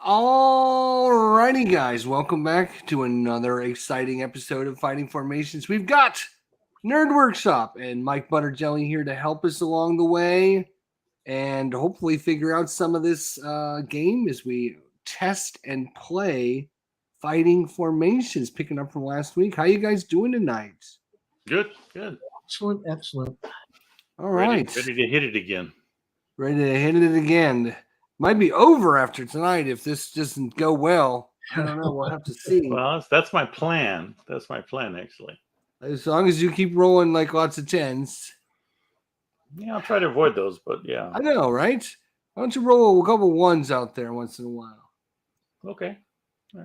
Alrighty, guys, welcome back to another exciting episode of Fighting Formations. We've got Nerd Workshop and Mike Butterjelly here to help us along the way and hopefully figure out some of this game as we test and play Fighting Formations, picking up from last week. How you guys doing tonight? Good. Excellent. All right. Ready to hit it again. Ready to hit it again. Might be over after tonight if this doesn't go well. I don't know. We'll have to see. Well, that's my plan. That's my plan, actually. As long as you keep rolling like lots of tens. Yeah, I'll try to avoid those, but yeah. I know, right? Why don't you roll a couple ones out there once in a while? Okay.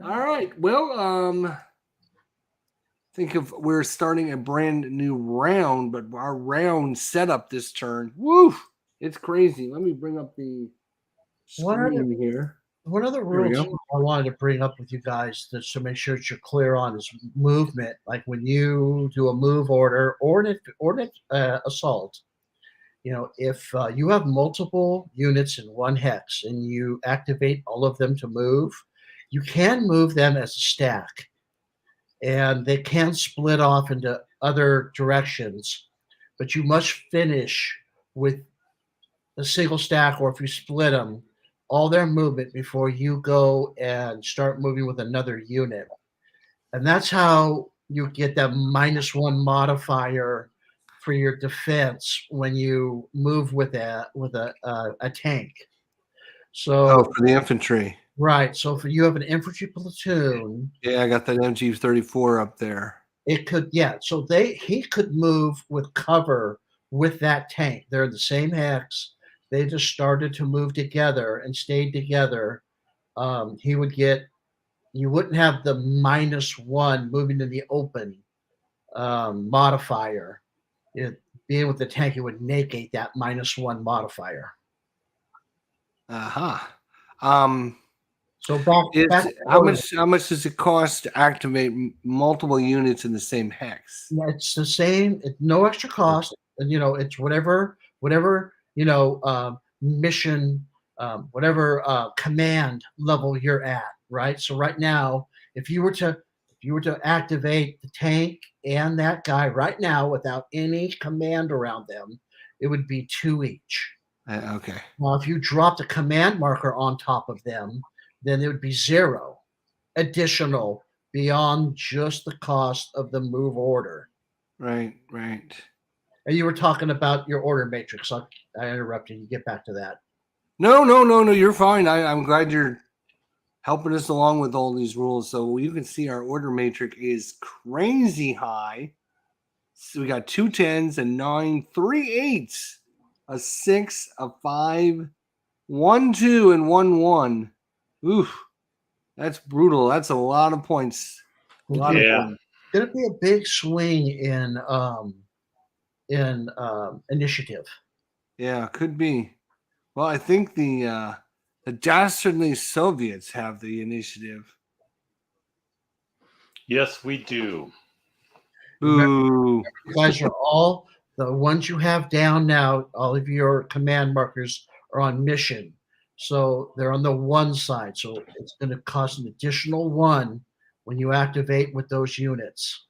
All right. Well, think of we're starting a brand new round, but our round setup this turn, woo, it's crazy. Let me bring up the screen here. One of the rules I wanted to bring up with you guys to make sure that you're clear on is movement. Like when you do a move order or an assault, if you have multiple units in one hex and you activate all of them to move, you can move them as a stack. And they can split off into other directions, but you must finish with a single stack, or if you split them, all their movement before you go and start moving with another unit. And that's how you get that -1 modifier for your defense when you move with a tank. So for the infantry. Right. So if you have an infantry platoon. Yeah, I got that MG34 up there. It could, yeah. So he could move with cover with that tank. They're in the same hex. They just started to move together and stayed together. You wouldn't have the -1 moving in the open modifier. Being with the tank, it would negate that -1 modifier. So how much does it cost to activate multiple units in the same hex? It's the same. No extra cost. It's whatever mission, whatever command level you're at, right? So right now, if you were to activate the tank and that guy right now without any command around them, it would be 2 each. Okay. Now, if you dropped a command marker on top of them, then it would be 0 additional beyond just the cost of the move order. Right. And you were talking about your order matrix. I interrupted you. Get back to that. No. You're fine. I'm glad you're helping us along with all these rules. So you can see our order matrix is crazy high. So we got 2 10s, a 9, 3 8s, a 6, a 5, 1 2, and 1 1. Oof, that's brutal. That's a lot of points. Going to be a big swing in initiative. Yeah, could be. Well, I think the dastardly Soviets have the initiative. Yes, we do. Ooh. You guys are all the ones you have down now. All of your command markers are on mission. So they're on the 1 side. So it's going to cost an additional 1 when you activate with those units.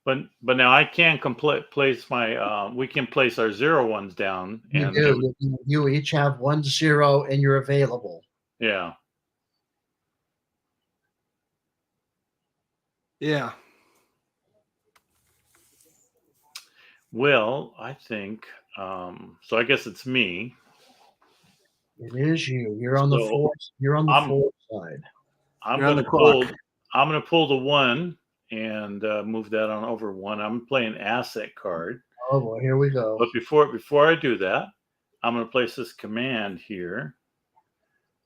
But now I can place my. We can place our 0 ones down. You do. You each have 1 0, and you're available. Yeah. Yeah. Well, I think. So I guess it's me. It is you. You're on the 4th. You're on the 4th side. I'm going to pull the 1 and move that on over 1. I'm playing asset card. Oh boy, here we go. But before I do that, I'm going to place this command here,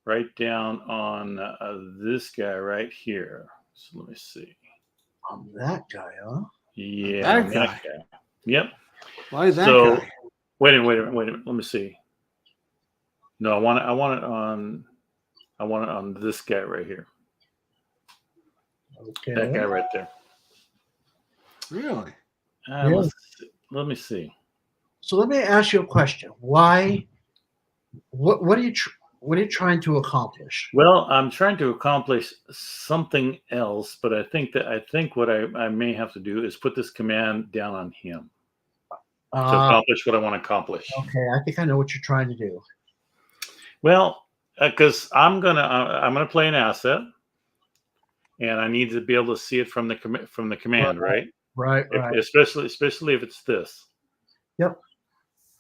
right down on this guy right here. So let me see. On that guy, huh? Yeah, that guy. Yep. Why is that guy? Wait a minute. Let me see. No, I want it on this guy right here. Okay. That guy right there. Really? Let me see. So let me ask you a question. Why? What do you? What are you trying to accomplish? Well, I'm trying to accomplish something else, but I think what I may have to do is put this command down on him to accomplish what I want to accomplish. Okay, I think I know what you're trying to do. Well, because I'm gonna play an asset, and I need to be able to see it from the command, right? Right. Especially if it's this. Yep.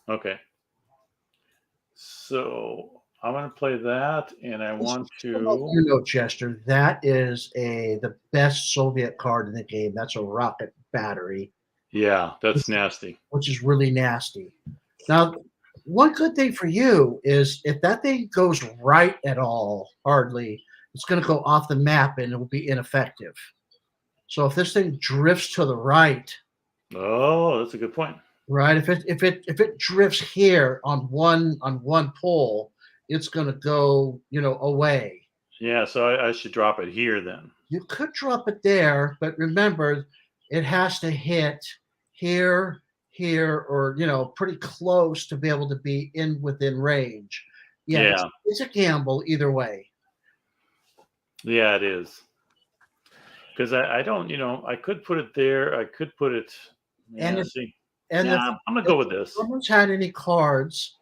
Okay. So I'm going to play that, and I want to. Chester, that is the best Soviet card in the game. That's a rocket battery. Yeah, that's nasty. Which is really nasty. Now, one good thing for you is if that thing goes right at all, hardly, it's going to go off the map and it will be ineffective. So if this thing drifts to the right, oh, that's a good point. Right, if it drifts here on one pole, it's going to go away. Yeah, so I should drop it here then. You could drop it there, but remember, it has to hit here, or pretty close to be able to be within range. Yeah. It's a gamble either way. Yeah, it is. Because I don't, I could put it there. I could put it. Yeah, I'm gonna go with this. If someone's had any cards,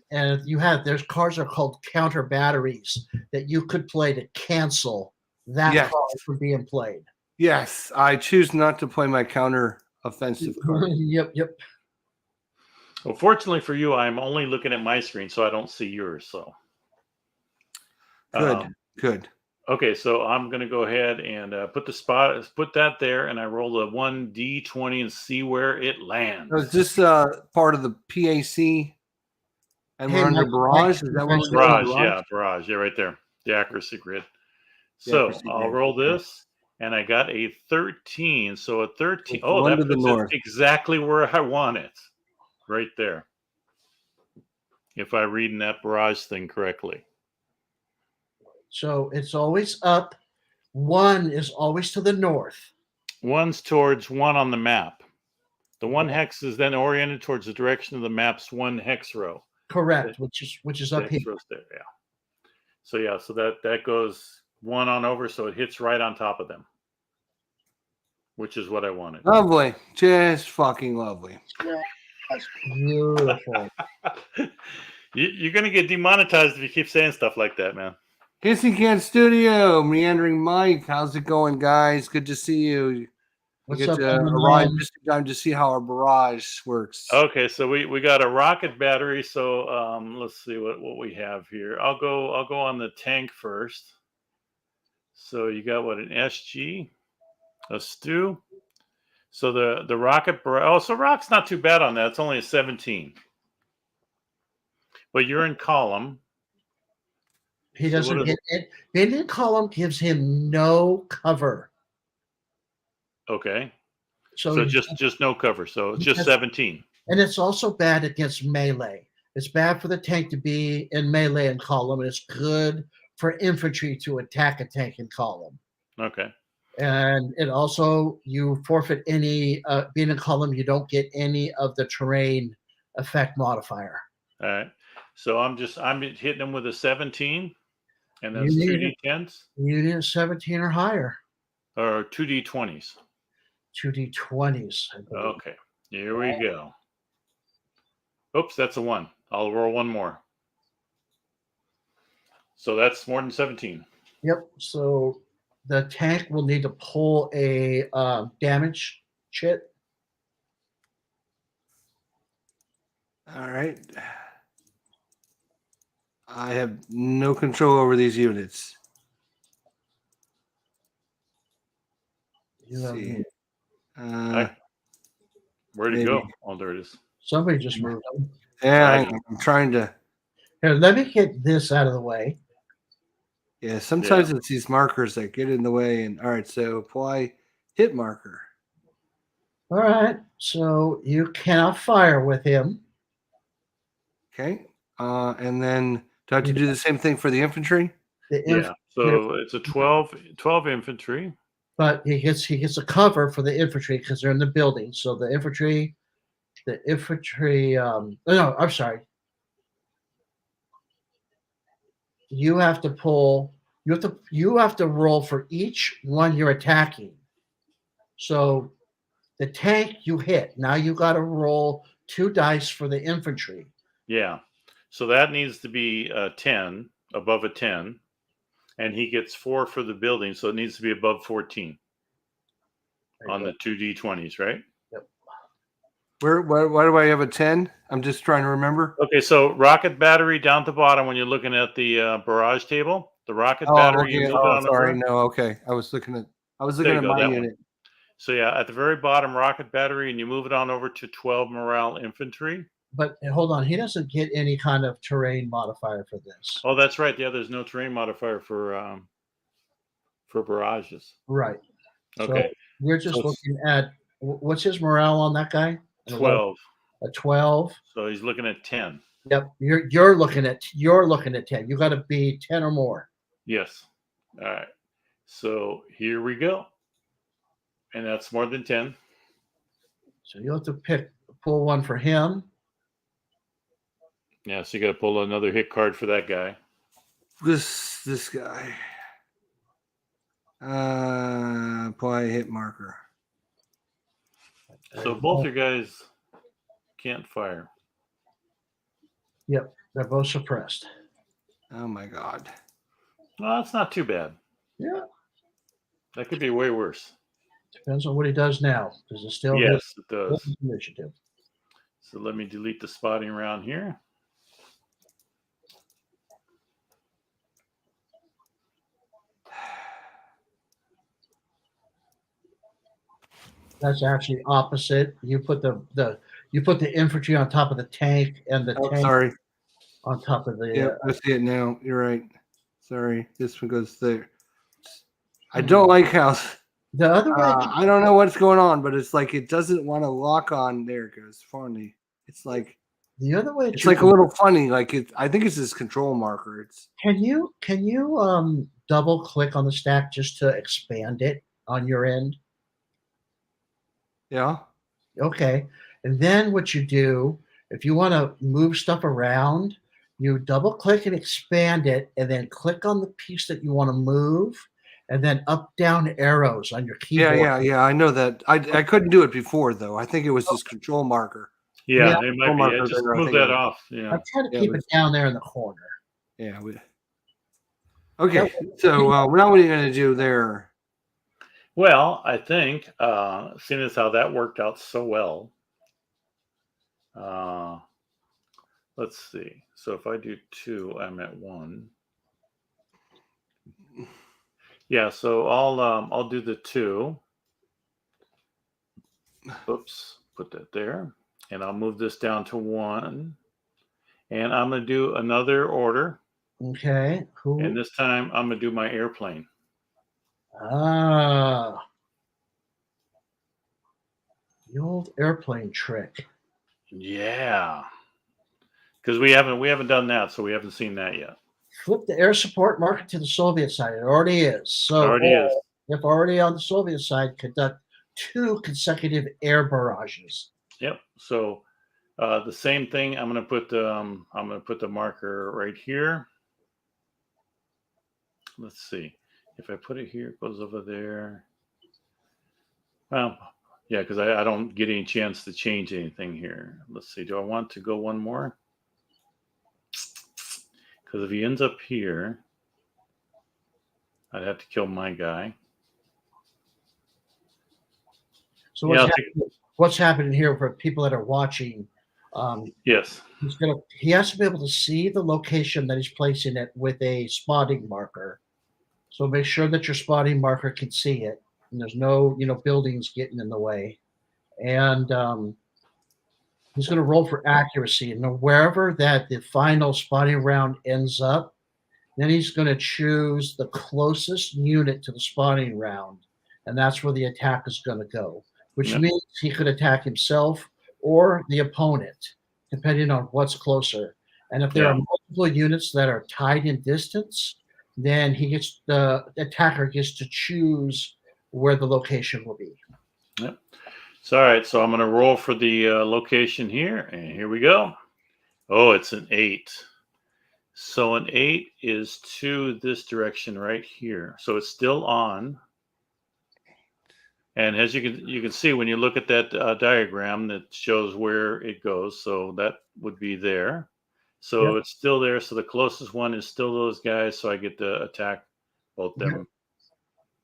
and there's cards that are called counter batteries that you could play to cancel that card from being played. Yes, I choose not to play my counter offensive card. Yep. Well, fortunately for you, I'm only looking at my screen, so I don't see yours. So good. Okay, so I'm going to go ahead and put that there, and I roll the 1d20 and see where it lands. So is this part of the PAC? And we're under barrage? Is that what we're doing? Barrage. Yeah, right there. The accuracy grid. So I'll roll this, and I got a 13. So a 13. Oh, that puts it exactly where I want it. Right there. If I read in that barrage thing correctly. So it's always up. 1 is always to the north. 1's towards 1 on the map. The 1 hex is then oriented towards the direction of the map's 1 hex row. Correct, which is up here. There, yeah. So that goes 1 on over, so it hits right on top of them, which is what I wanted. Lovely, just fucking lovely. That's beautiful. You're gonna get demonetized if you keep saying stuff like that, man. Kissing Cat Studio, Meandering Mike, how's it going, guys? Good to see you. What's up, arrive just in time to see how our barrage works. Okay, so we got a rocket battery. So let's see what we have here. I'll go on the tank first. So you got an SG, a Stu. So the rocket so Rock's not too bad on that. It's only a 17. But you're in column. He doesn't get it. Being in column gives him no cover. Okay. So just no cover. So it's just 17. And it's also bad against melee. It's bad for the tank to be in melee in column, and it's good for infantry to attack a tank in column. Okay. And it also, you forfeit any, being in column, you don't get any of the terrain effect modifier. All right. So I'm hitting them with a 17. And that's 2d10s? You need a 17 or higher. Or 2d20s. 2d20s. Okay. Here we go. Oops, that's a 1. I'll roll 1 more. So that's more than 17. Yep. So the tank will need to pull a damage chit. All right. I have no control over these units. See. Where'd it go? Oh, there it is. Somebody just moved them. Yeah, I'm trying to. Here, let me get this out of the way. Yeah, sometimes it's these markers that get in the way. And all right, so apply hit marker. All right, so you cannot fire with him. Okay, and then do I have to do the same thing for the infantry? So it's a 12 infantry. But he gets a cover for the infantry because they're in the building. So the infantry. No, I'm sorry. you have to pull. You have to roll for each one you're attacking. So the tank you hit. Now you got to roll 2 dice for the infantry. Yeah. So that needs to be a 10, above a 10. And he gets 4 for the building. So it needs to be above 14 on the 2d20s, right? Yep. Why do I have a 10? I'm just trying to remember. Okay, so rocket battery down at the bottom when you're looking at the barrage table. The rocket battery, you Okay. move it on Sorry. over. No, okay. I was looking There at you go, my that unit. one. So yeah, at the very bottom, rocket battery, and you move it on over to 12 morale infantry. But hold on, he doesn't get any kind of terrain modifier for this. Oh, that's right. Yeah, there's no terrain modifier for barrages. Right. Okay. So we're just So it's looking at what's his morale on that guy? 12. A 12. So he's looking at 10. Yep. You're looking at 10. You got to be 10 or more. Yes. All right. So here we go. And that's more than 10. So you have to pull one for him. Yeah, so you got to pull another hit card for that guy. This guy. Apply a hit marker. So both your guys can't fire. Yep, they're both suppressed. Oh my god. Well, that's not too bad. Yeah. That could be way worse. Depends on what he does now. Does it still Yes, it does. his initiative? So let me delete the spotting round here. That's actually opposite. You put the infantry on top of the tank and the tank Sorry. on top of the. Yeah, I see it now. You're right. Sorry. This one goes there. I don't like how. The other way. I don't know what's going on, but it's like it doesn't want to lock on. There it goes. Funny. It's like the other way. It's like a little funny. Like it. I think it's this control marker. It's. Can you double click on the stack just to expand it on your end? Yeah. Okay. And then what you do, if you want to move stuff around, you double click and expand it, and then click on the piece that you want to move, and then up down arrows on your keyboard. Yeah. I know that. I couldn't do it before though. I think it was this control marker. Yeah, it might be. Yeah, just move that off. Yeah. I'm trying to keep it down there in the corner. Yeah. Okay. So now what are you going to do there? Well, I think, seeing as how that worked out so well, let's see. So if I do 2, I'm at 1. Yeah, so I'll do the 2. Oops, put that there. And I'll move this down to 1. And I'm going to do another order. Okay. Cool. And this time I'm going to do my airplane. Ah. The old airplane trick. Yeah. Because we haven't done that, so we haven't seen that yet. Flip the air support marker to the Soviet side. It already is. So if already on the Soviet side, conduct 2 consecutive air barrages. Yep. So the same thing. I'm going to put the marker right here. Let's see. If I put it here, it goes over there. Well, yeah, because I don't get any chance to change anything here. Let's see. Do I want to go one more? Because if he ends up here, I'd have to kill my guy. So what's happening here for people that are watching? Yes. He has to be able to see the location that he's placing it with a spotting marker. So make sure that your spotting marker can see it, and there's no buildings getting in the way. And he's going to roll for accuracy, and wherever that the final spotting round ends up, then he's going to choose the closest unit to the spotting round, and that's where the attack is going to go. Which means he could attack himself or the opponent, depending on what's closer. And if there are multiple units that are tied in distance, then the attacker gets to choose where the location will be. Yep. So, all right. So I'm going to roll for the location here, and here we go. Oh, it's an 8. So an 8 is to this direction right here. So it's still on. And as you can see when you look at that diagram that shows where it goes, so that would be there. So Yep. it's still there. So the closest one is still those guys. So I get to attack both them.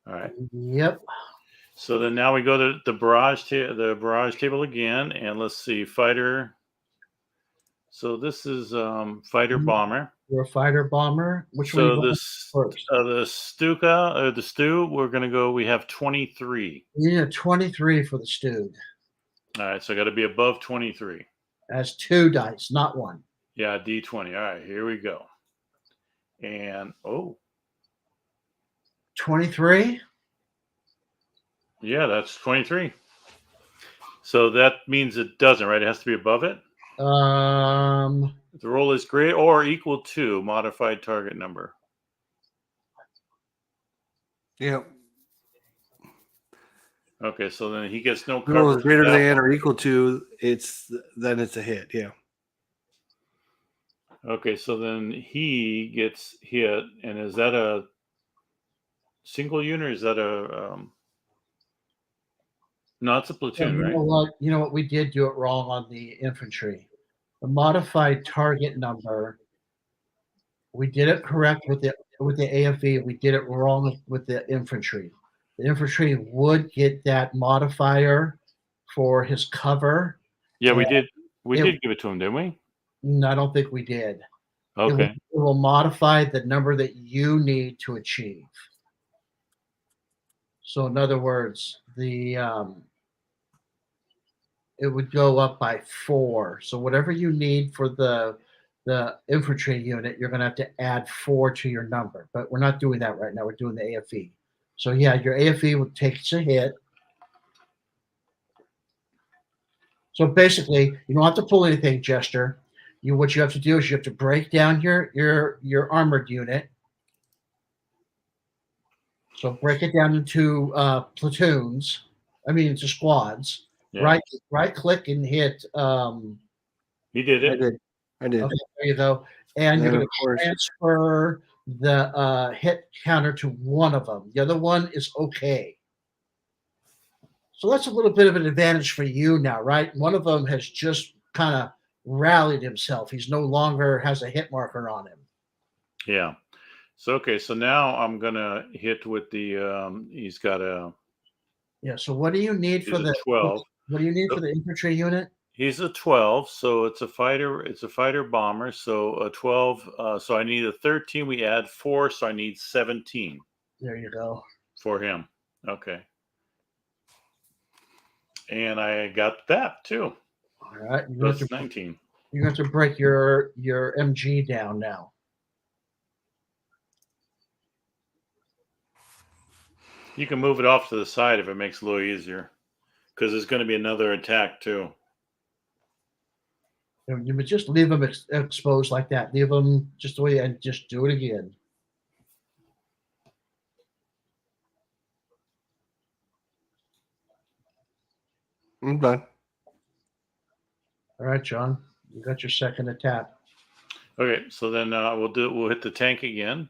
All right. Yep. So then now we go to the barrage table again, and let's see, fighter. So this is fighter bomber. You're a fighter bomber. Which one So you going this first? the Stuka or the stew, we're gonna go. We have 23. Yeah, 23 for the stewed. All right, so I got to be above 23. That's 2 dice, not 1. Yeah, D20. All right, here we go. And 23. Yeah, that's 23. So that means it doesn't, right? It has to be above it. The roll is greater or equal to modified target number. Yeah. Okay, so then he gets no The roll cover. is greater for that than one. or equal to, then it's a hit. Yeah. Okay, so then he gets hit, and is that a single unit? Or is that a no? It's a platoon, You right? know what? You know what? We did do it wrong on the infantry. The modified target number. We did it correct with the AFE. We did it wrong with the infantry. The infantry would get that modifier for his cover. Yeah, we and did. We it- did give it to him, didn't we? No, I don't think we did. Okay. It will modify the number that you need to achieve. So, in other words, it would go up by 4. So, whatever you need for the infantry unit, you're going to have to add 4 to your number. But we're not doing that right now. We're doing the AFE. So, yeah, your AFE would take a hit. So basically, you don't have to pull anything, Jester. What you have to do is you have to break down your armored unit. So break it down into platoons. I mean, into squads. Yeah. Right click and hit. He did I it. did. Okay, there you go. And you're then, going of course, to transfer the hit counter to one of them. The other one is okay. So that's a little bit of an advantage for you now, right? One of them has just kind of rallied himself. He's no longer has a hit marker on him. Yeah. So okay, so now I'm gonna hit with the he's got a Yeah. So what do you need for he's a 12. What do you need So for the infantry unit? he's a 12, so it's a fighter bomber. So a 12, so I need a 13. We add 4, so I need 17 There you go. for him. Okay. And I got that too. All right. That's 19. You have to break your MG down now. You can move it off to the side if it makes it a little easier. Because there's going to be another attack too. You would just leave them exposed like that. Leave them just the way and just do it again. I'm done. All right, John. You got your second attack. Okay, so then we'll hit the tank again.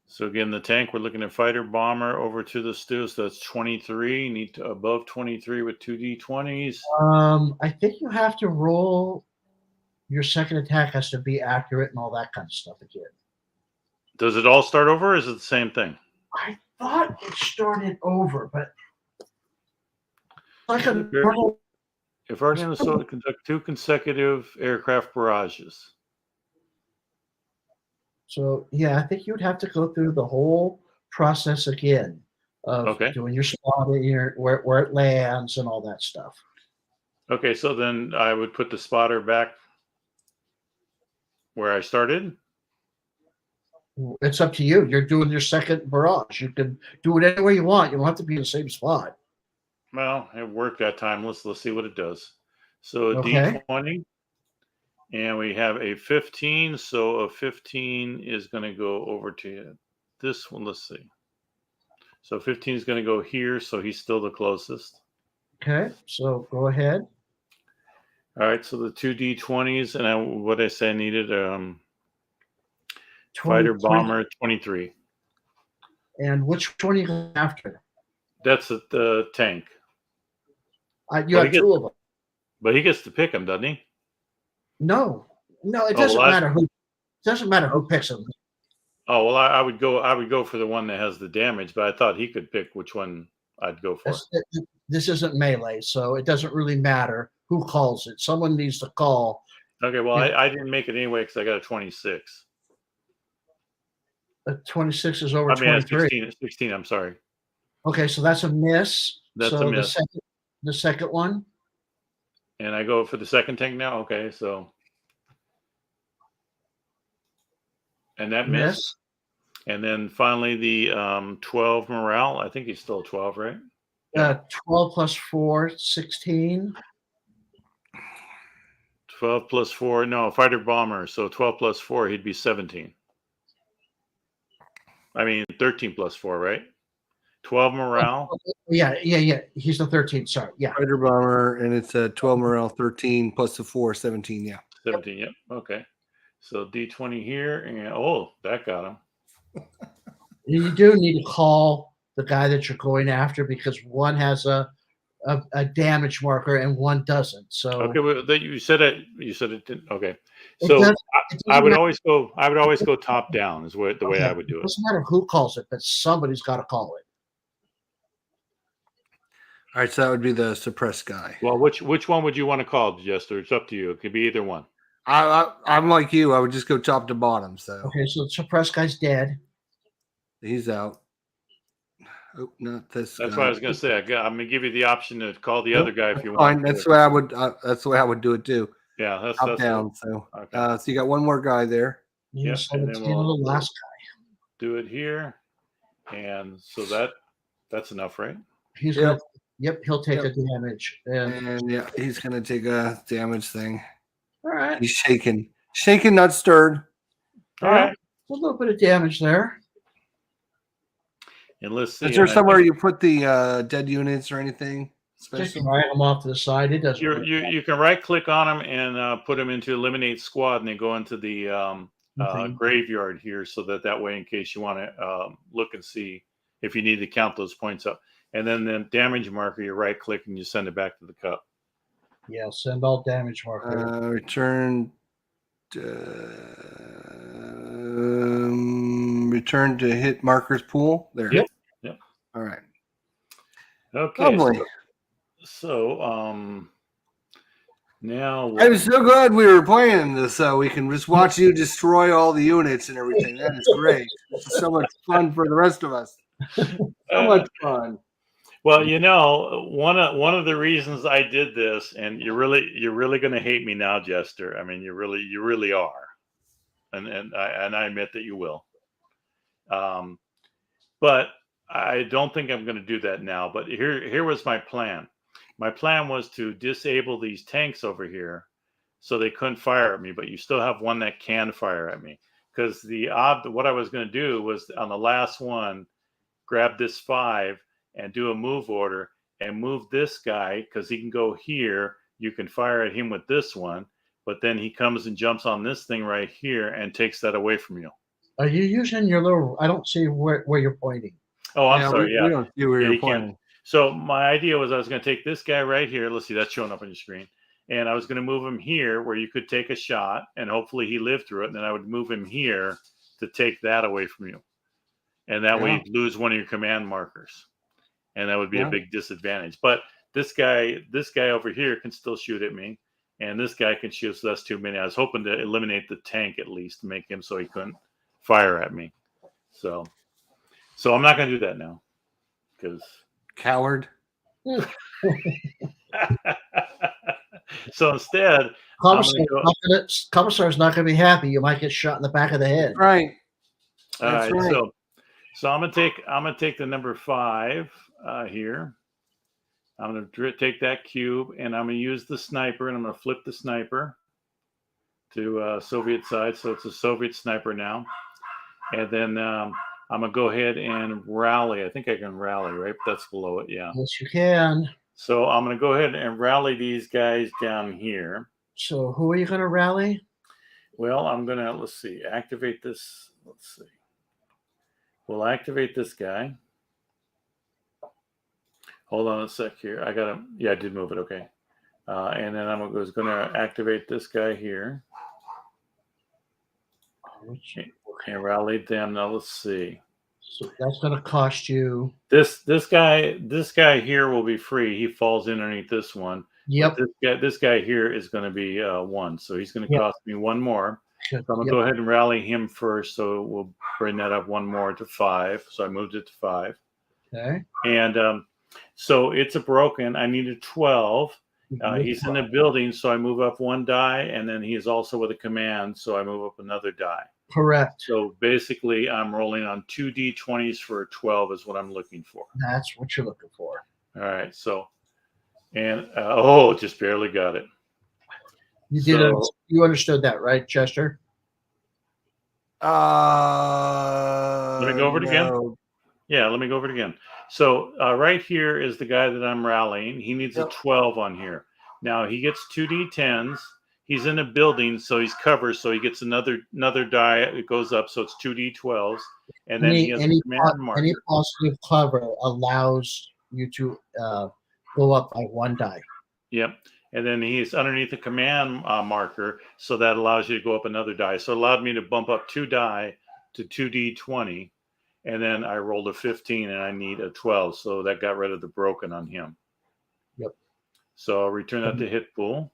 So again, the tank, we're looking at fighter bomber over to the stew. So that's 23. Need to above 23 with 2 D20s. I think you have to roll. Your second attack has to be accurate and all that kind of stuff again. Does it all start over, or is it the same thing? I thought it started over, but like a normal. If our Minnesota conduct 2 consecutive aircraft barrages. So yeah, I think you'd have to go through the whole process again of doing your spotting, where it lands, and all that stuff. Okay, so then I would put the spotter back where I started. It's up to you. You're doing your second barrage. You can do it anywhere you want. You don't have to be in the same spot. Well, it worked that time. Let's see what it does. So a Okay. D20, and we have a 15. So a 15 is going to go over to this one. Let's see. So 15 is going to go here. So he's still the closest. Okay. So go ahead. All right. So the 2 D20s, and what I say I needed Fighter bomber 23. And which one are you going after? That's the tank. You have two of them. But he gets to pick them, doesn't he? No, it doesn't matter who. It doesn't matter who picks them. Oh well, I would go for the one that has the damage, but I thought he could pick which one I'd go for. This isn't melee, so it doesn't really matter who calls it. Someone needs to call. Okay, well, I didn't make it anyway because I got a 26. 26 is over 23. 16, I'm sorry. Okay, so that's a miss. That's a miss. The second one. And I go for the second tank now? Okay, so. And that missed. And then finally the 12 morale. I think he's still 12, right? 12 plus 4, 16. 12 plus 4. No, fighter bomber. So 12 plus 4, he'd be 17. I mean, 13 plus 4, right? 12 morale. Yeah. He's the 13. Sorry. Yeah. Fighter bomber, and it's a 12 morale, 13 plus the 4, 17. Yeah. 17. Yep. Okay. So D20 here, and oh, that got him. You do need to call the guy that you're going after because one has a damage marker and one doesn't. So okay, well, you said it. You said it didn't. Okay. So I would always go. I would always go top down. Is the way I would do it. It doesn't matter who calls it, but somebody's got to call it. All right, so that would be the suppressed guy. Well, which one would you want to call, Jester? It's up to you. It could be either one. I'm like you. I would just go top to bottom. So okay, so the suppressed guy's dead. He's out. Oh, not this. That's what I was going to say. I'm going to give you the option to call the other guy if you want. Fine. That's the way I would. That's the way I would do it too. Yeah, that's top down. So, okay. So you got one more guy there. Yeah, and then we'll the last guy. Do it here, and so that's enough, right? He's he'll take a damage, and yeah, he's gonna take a damage thing. All right. He's shaken, not stirred. All right. A little bit of damage there. And let's see. Is there somewhere you put the dead units or anything? Just drag them off to the side. It doesn't. You can right click on them and put them into eliminate squad, and they go into the graveyard here, so that way, in case you want to look and see if you need to count those points up, and then the damage marker, you right click and you send it back to the cup. Yeah, send all damage marker. Return to hit markers pool. There. Yep. All right. Okay. Lovely. So now I'm so glad we were playing this, so we can just watch you destroy all the units and everything. That is great. This is so much fun for the rest of us. So much fun. Well, one of the reasons I did this, and you're really going to hate me now, Jester. I mean, you really are, and I admit that you will. But I don't think I'm going to do that now. But here was my plan. My plan was to disable these tanks over here, so they couldn't fire at me. But you still have one that can fire at me. Because what I was going to do was on the last one, grab this 5 and do a move order and move this guy because he can go here. You can fire at him with this one, but then he comes and jumps on this thing right here and takes that away from you. Are you using your little? I don't see where you're pointing. Oh, I'm sorry. We don't see where you're pointing. So my idea was I was going to take this guy right here. Let's see, that's showing up on your screen. And I was going to move him here where you could take a shot, and hopefully he lived through it. And then I would move him here to take that away from you. And that way you'd lose one of your command markers. And that would be a big disadvantage. But this guy over here can still shoot at me. And this guy can shoot, so that's too many. I was hoping to eliminate the tank at least to make him so he couldn't fire at me. So I'm not going to do that now. Because coward. So instead, Commissar's not going to be happy. You might get shot in the back of the head. Right. All right. So I'm gonna take the number 5 here. I'm gonna take that cube and I'm gonna use the sniper and I'm gonna flip the sniper to Soviet side, so it's a Soviet sniper now. And then I'm gonna go ahead and rally. I think I can rally, right? That's below it, yeah. Yes, you can. So I'm gonna go ahead and rally these guys down here. So who are you gonna rally? Well, I'm gonna let's see. Activate this. Let's see. We'll activate this guy. Hold on a sec here. I gotta. Yeah, I did move it. Okay. And then I was gonna activate this guy here and rally them. Now let's see. So that's going to cost you. This guy here will be free. He falls underneath this one. Yep. But this guy here is going to be 1, so he's going to Yep. cost me 1 more. So I'm gonna Yep. go ahead and rally him first. So we'll bring that up 1 more to 5. So I moved it to 5. Okay. And so it's a broken. I need a 12. He's in the building, so I move up 1 die, and then he is also with a command, so I move up another die. Correct. So basically, I'm rolling on 2 d20s for a 12 is what I'm looking for. That's what you're looking for. All right. So, and just barely got it. You did. You understood that, right, Chester? Let me go over it again. Yeah, let me go over it again. So right here is the guy that I'm rallying. He needs a 12 on here. Now he gets 2 d10s. He's in a building, so he's covered. So he gets another die. It goes up, so it's 2 d12s. And then he has a command marker. Any positive cover allows you to go up by 1 die. Yep. And then he's underneath the command marker, so that allows you to go up another die. So it allowed me to bump up 2 die to 2d20. And then I rolled a 15 and I need a 12. So that got rid of the broken on him. Yep. So I'll return that to hit pool.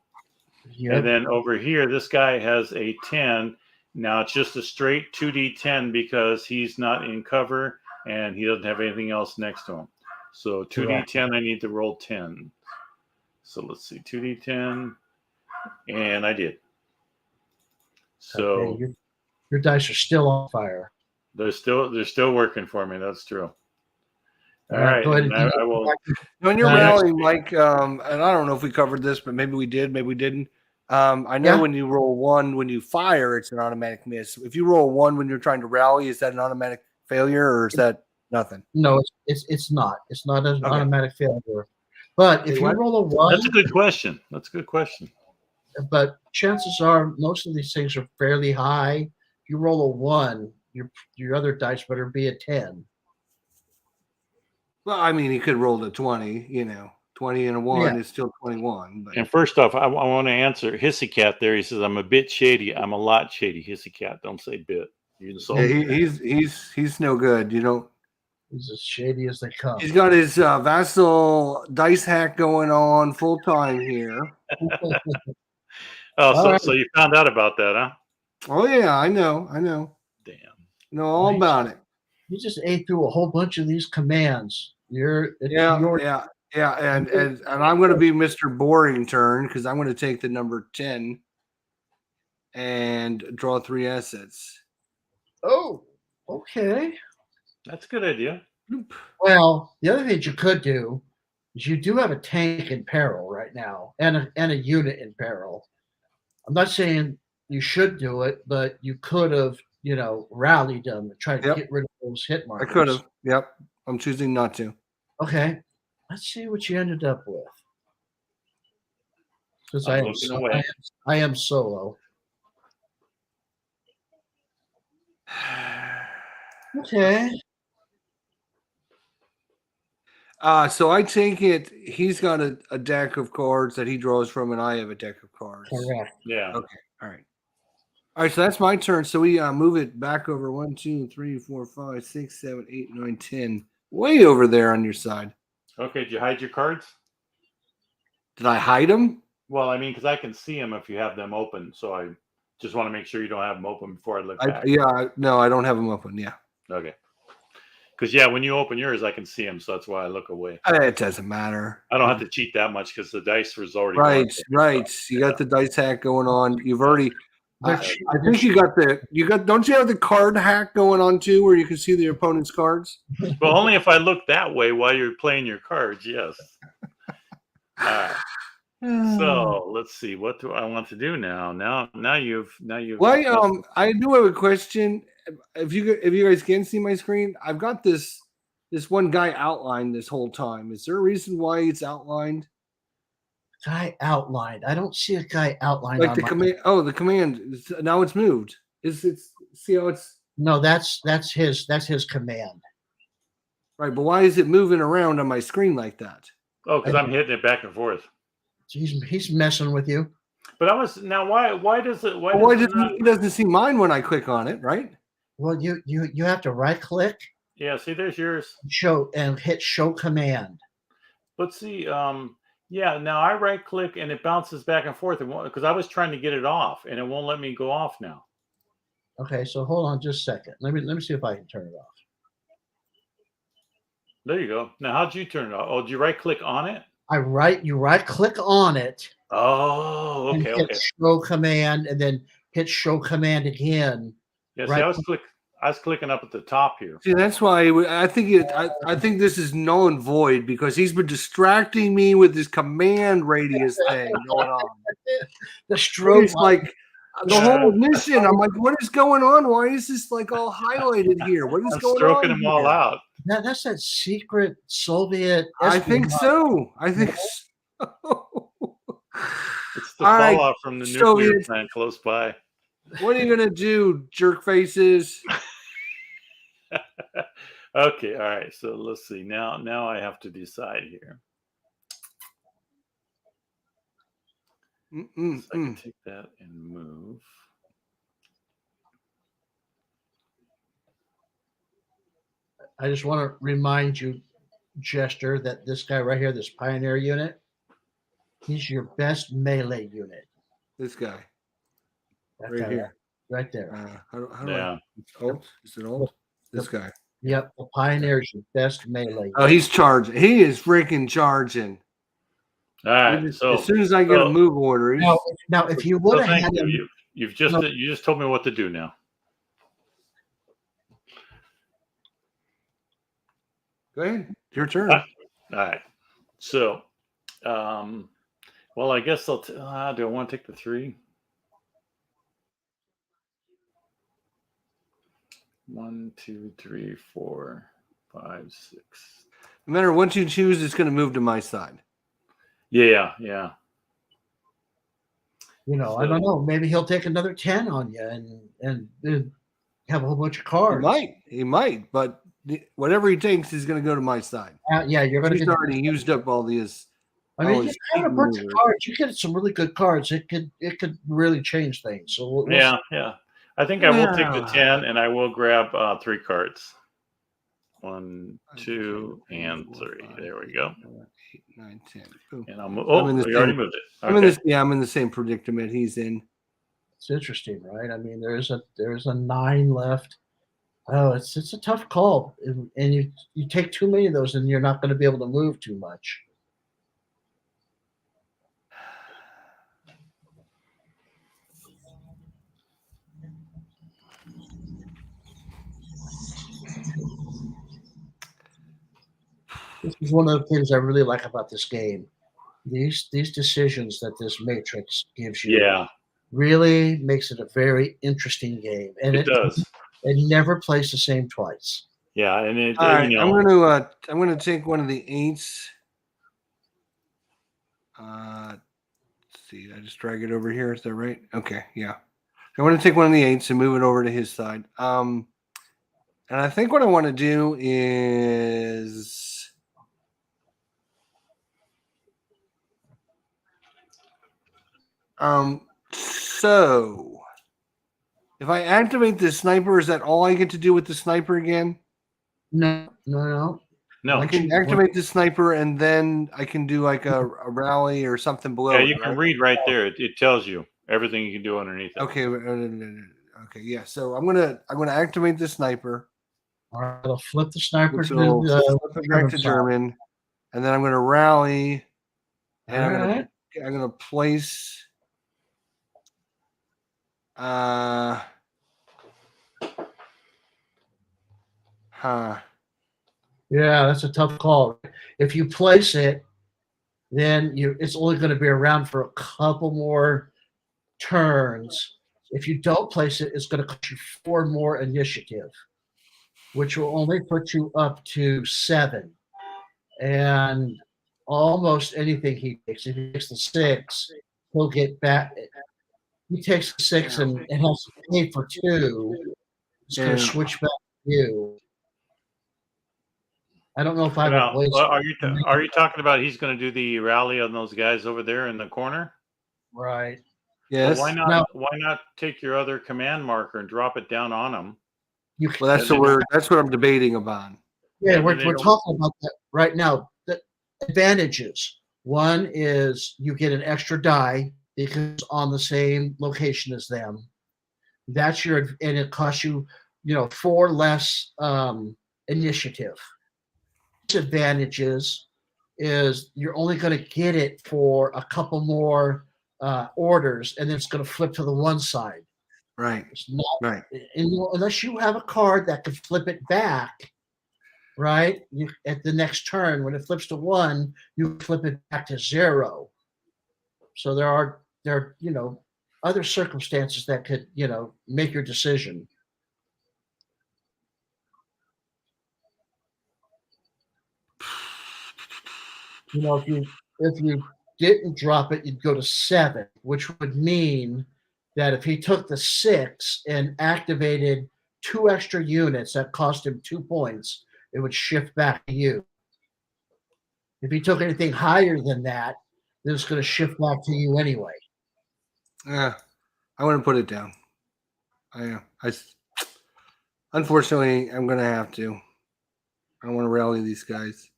Yep. And then over here, this guy has a 10. Now it's just a straight 2d10 because he's not in cover and he doesn't have anything else next to him. So 2d10, I need to roll 10. So let's see, 2d10. And I did. So okay, your dice are still on fire. They're still working for me. That's true. All right. Go ahead. I will. When you're rallying, Mike, and I don't know if we covered this, but maybe we did, maybe we didn't. I know when you roll 1 when you fire, it's an automatic miss. If you roll 1 when you're trying to rally, is that an automatic failure or is that nothing? No, it's not. It's not an automatic failure. But if you roll a 1, that's a good question. That's a good question. But chances are most of these things are fairly high. If you roll a 1, your other dice better be a 10. Well, I mean, he could roll a 20, 20 and a 1 is still 21. But. And first off, I want to answer Hissy Cat there. He says, I'm a bit shady. I'm a lot shady. Hissy Cat. Don't say bit. You insult he's no good. He's as shady as they come. He's got his Vassal dice hack going on full time here. So you found out about that, huh? Oh, yeah, I know. Damn. Know all about it. You just ate through a whole bunch of these commands. And I'm going to be Mr. Boring turn because I'm going to take the number 10 and draw 3 assets. Oh, okay. That's a good idea. Well, the other thing you could do is you do have a tank in peril right now and a unit in peril. I'm not saying you should do it, but you could have, rallied them and tried to get rid of those hit markers. I could have. Yep. I'm choosing not to. Okay. Let's see what you ended up with. Because I am solo. Okay. So I take it he's got a deck of cards that he draws from, and I have a deck of cards. Correct. Yeah. Okay. All right. So that's my turn. So we move it back over 1, 2, 3, 4, 5, 6, 7, 8, 9, 10. Way over there on your side. Okay. Did you hide your cards? Did I hide them? Well, I mean, because I can see them if you have them open. So I just want to make sure you don't have them open before I look back. No, I don't have them open. Yeah. Okay. Because, when you open yours, I can see them. So that's why I look away. It doesn't matter. I don't have to cheat that much because the dice was already Right. You got the dice hack going on. You've already. I think you got don't you have the card hack going on too, where you can see the opponent's cards? Well, only if I look that way while you're playing your cards, yes. All right. So let's see. What do I want to do now? Now you've. Well, I do have a question. If you guys can see my screen, I've got this one guy outlined this whole time. Is there a reason why it's outlined? Guy outlined. I don't see a guy outlined Like on the my. command. Oh, the command. Now it's moved. It's see how it's No, that's his command. right. But why is it moving around on my screen like that? Oh, because I'm hitting it back and forth. He's messing with you. But I was now. Why does it? Why Well, why does it doesn't not? he doesn't see mine when I click on it? Right. Well, you have to right click, Yeah. See, there's yours. show, and hit show command. But see, yeah. Now I right click and it bounces back and forth. Because I was trying to get it off, and it won't let me go off now. Okay, so hold on just a second. Let me see if I can turn it off. There you go. Now, how'd you turn it off? Oh, did you right click on it? You right click on it. Oh, And okay, hit okay. show command, and then hit show command again. Yeah, see, Right. I was clicking up at the top here. See, that's why I think I think this is null and void because he's been distracting me with this command radius thing going on. The stroke. It's like the whole mission. I'm like, what is going on? Why is this like all highlighted here? What is I'm going stroking on? them all here? out. That's that secret Soviet. I think espionage. so. I think so. It's the All right, fallout from the nuclear Soviets. plant close by. What are you gonna do, jerk faces? Okay, all right. So let's see. Now I have to decide here. So I can take that and move. I just want to remind you, Jester, that this guy right here, this Pioneer unit, he's your best melee unit. This guy That right guy here. Right there. How do Yeah. alt? Is it alt? This guy. Yep, the Pioneer is your best melee. Oh, he's charging. He is freaking charging. All right. So as soon as I get a move order, he's, Now, if you would so have thank had him, you. You just told me what to do now. go ahead. Your turn. All right. So, well, I guess I'll. Do I want to take the 3? 1, 2, 3, 4, 5, 6. No matter what you choose, it's going to move to my side. Yeah. I don't know. Maybe he'll take another 10 on you and have a whole bunch of cards. He might, but whatever he takes is going to go to my side. Yeah, you're going to He's get. already used up all these. I mean, you have a bunch of cards. You get some really good cards. It could really change things. So we'll yeah. I think I will take the 10, and I will grab 3 cards. 1, 2, and 3. There we go. 8, 9, 10. Boom. And I'll move. Oh, we already moved it. Okay. I'm in the same predicament he's in. It's interesting, right? I mean, there's a 9 left. Oh, it's a tough call, and you take too many of those, and you're not going to be able to move too much. This is one of the things I really like about this game. These decisions that this matrix gives you really makes it a very interesting game. And it does. It never plays the same twice. Yeah, and it. All right, I'm gonna take one of the 8s. Let's see, I just drag it over here. Is that right? Okay, yeah. I want to take one of the 8s and move it over to his side. And I think what I want to do is. So if I activate the sniper, is that all I get to do with the sniper again? No. I can activate the sniper and then I can do like a rally or something below. Yeah, you can read right there. It tells you everything you can do underneath it. Okay. Okay. Yeah. So I'm gonna activate the sniper. All right, I'll flip the sniper flip it back to German, and then I'm gonna rally, and I'm gonna place. Yeah, that's a tough call. If you place it, then it's only going to be around for a couple more turns. If you don't place it, it's going to cost you 4 more initiative, which will only put you up to 7. And almost anything he takes. If he takes the 6, he'll get back. He takes the 6 and has to pay for 2. It's going to Yeah. switch back to you. I don't know if I have a Now, blade. are you talking about he's going to do the rally on those guys over there in the corner? Right. Well, Yes. why not take your other command marker and drop it down on them? Well, that's what I'm debating about. Yeah, And we're then they don't- talking about that right now. The advantages. One is you get an extra die because it's on the same location as them. That's your, and it costs you, 4 less initiative. Disadvantages is you're only going to get it for a couple more orders, and then it's going to flip to the one side. Right. It's not, Right. unless you have a card that can flip it back. Right, at the next turn when it flips to 1, you flip it back to 0. So there are other circumstances that could make your decision. If you didn't drop it, you'd go to 7, which would mean that if he took the 6 and activated 2 extra units that cost him 2 points, it would shift back to you. If he took anything higher than that, then it's going to shift back to you anyway. Yeah, I want to put it down. Unfortunately, I'm going to have to. I want to rally these guys.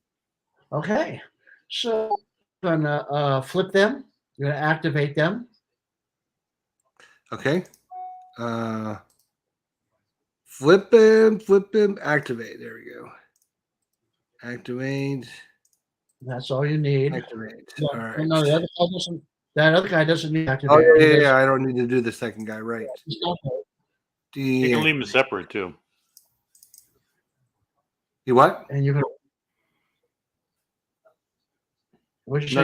Okay, so you're gonna flip them. You're gonna activate them. Okay. Flip him, activate. There we go. Activate. That's all you need. Activate. No, All right. no, that other guy doesn't need activate. Oh yeah. I don't need to do the second guy, right? You can leave them separate too. You what? And you're gonna.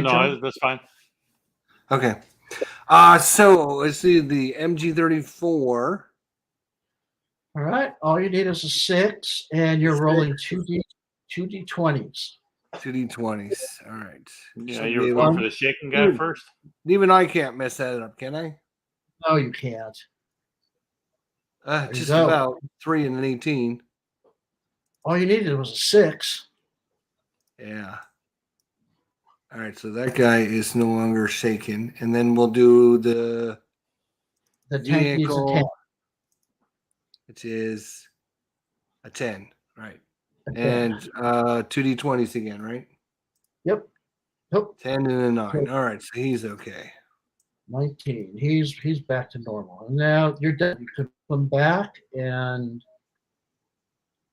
No, that's fine. Okay. So let's see the MG34. All right. All you need is a 6, and you're rolling 2d20s. 2d20s. All right. Yeah, you were going for the shaking guy first. Even I can't mess that up, can I? No, you can't. Just about 3 and an 18. All you needed was a 6. Yeah. All right, so that guy is no longer shaken, and then we'll do the tank needs a 10. Which is a 10, right? And 2d20s again, right? Yep. 10 and a 9. All right, so he's okay. 19. He's back to normal. And now you're done. You can come back and.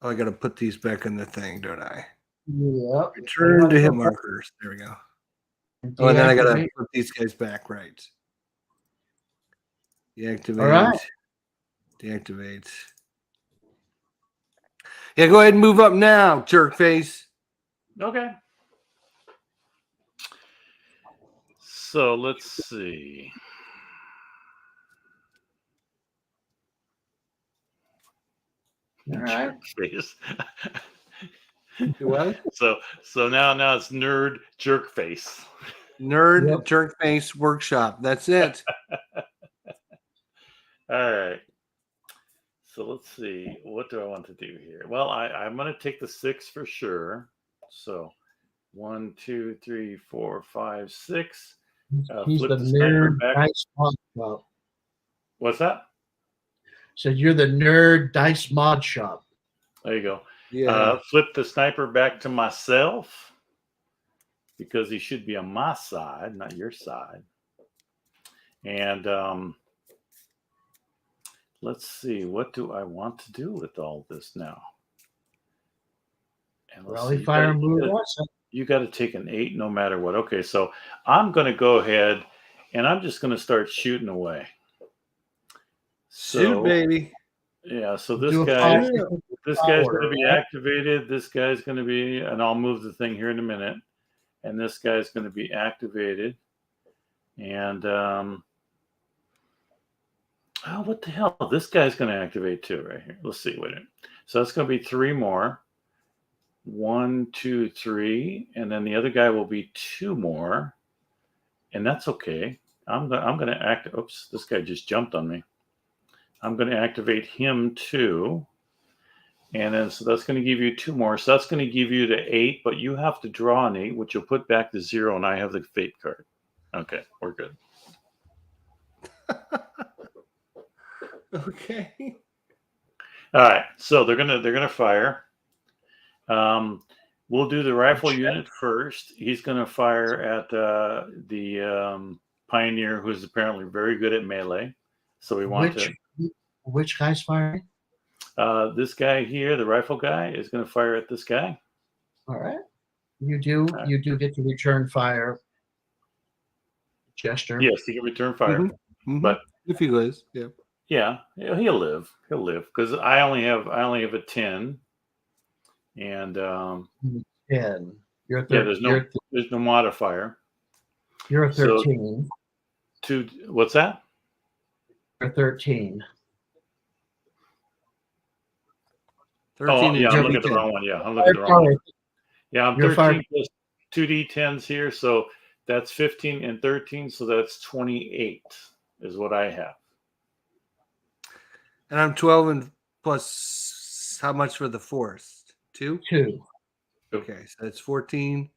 Oh, I got to put these back in the thing, don't I? Yep. Return to hit markers. There we go. Oh, and then I got to put these guys back, right? Deactivate. All right. Deactivate. Yeah, go ahead and move up now, jerk face. Okay. So let's see. All right. Face. What? So now it's nerd jerk face. Nerd jerk face workshop. That's it. All right. So let's see. What do I want to do here? Well, I'm going to take the 6 for sure. So 1, 2, 3, 4, 5, 6. He's flip the nerd dice mod shop. What's that? So you're the nerd dice mod shop. There you go. Yeah. Flip the sniper back to myself because he should be on my side, not your side. And let's see. What do I want to do with all this now? And Rally fire move. You got to take an 8 no matter what. Okay, so I'm going to go ahead and I'm just going to start shooting away. Shoot, baby. Yeah, so this guy's going to be activated. This guy's going to be, and I'll move the thing here in a minute. And this guy's going to be activated. And, oh, what the hell? This guy's going to activate too right here. Let's see. Wait a minute. So that's going to be 3 more. 1, 2, 3, and then the other guy will be 2 more, and that's okay. I'm going to act. Oops, this guy just jumped on me. I'm going to activate him too, and then so that's going to give you 2 more. So that's going to give you the 8, but you have to draw an 8, which you'll put back to 0, and I have the fate card. Okay, we're good. Okay. All right, so they're gonna fire. We'll do the rifle unit first. He's gonna fire at the pioneer, who's apparently very good at melee. So we want which guy's firing? This guy here, the rifle guy, is gonna fire at this guy. All right. You do get to return fire. Gesture. Yes, he can return fire. Mm-hmm. But if he lives, yeah. Yeah, he'll live. He'll live because I only have a 10, and 10. You're a there's no modifier. You're a 13. So what's that? You're 13. 13. Oh, yeah, I'm looking at the wrong one. Yeah, I'm looking at the wrong one. Yeah, I'm 13 plus 2d10s here, so that's 15 and 13, so that's 28 is what I have. And I'm 12 and plus how much for the forest? 2? 2. Okay, so that's 14.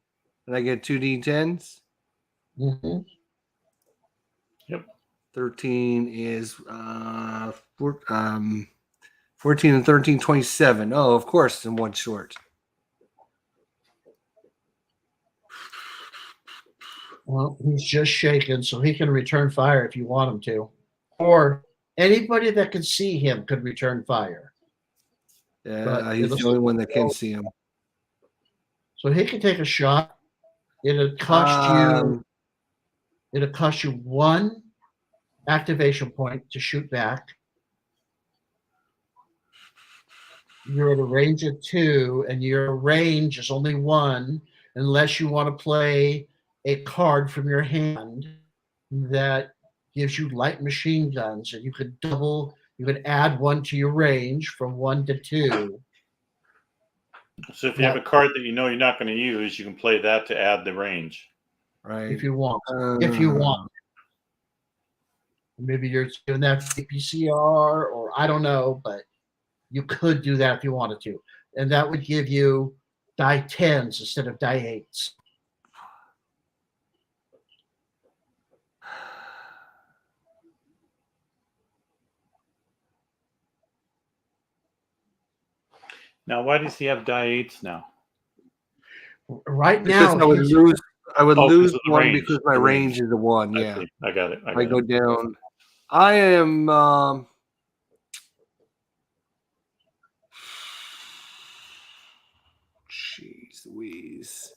And I get 2d10s? Mm-hmm. Yep. 13 is 14 and 13, 27. Oh, of course, and 1 short. Well, he's just shaken, so he can return fire if you want him to. Or anybody that can see him could return fire. Yeah, he's the only one that can see him. So he can take a shot. It'll cost you 1 activation point to shoot back. You're at a range of 2, and your range is only 1, unless you want to play a card from your hand that gives you light machine guns, and you could add 1 to your range from 1 to 2. So if you have a card that you know you're not going to use, you can play that to add the range. Right. If you want. Maybe you're doing that for PCR, or I don't know, but you could do that if you wanted to. And that would give you die 10s instead of die 8s. Now, why does he have die 8s now? Right now, I would lose 1 range. because my range is a 1. Yeah, I got it. I go down. I am. Jeez Louise.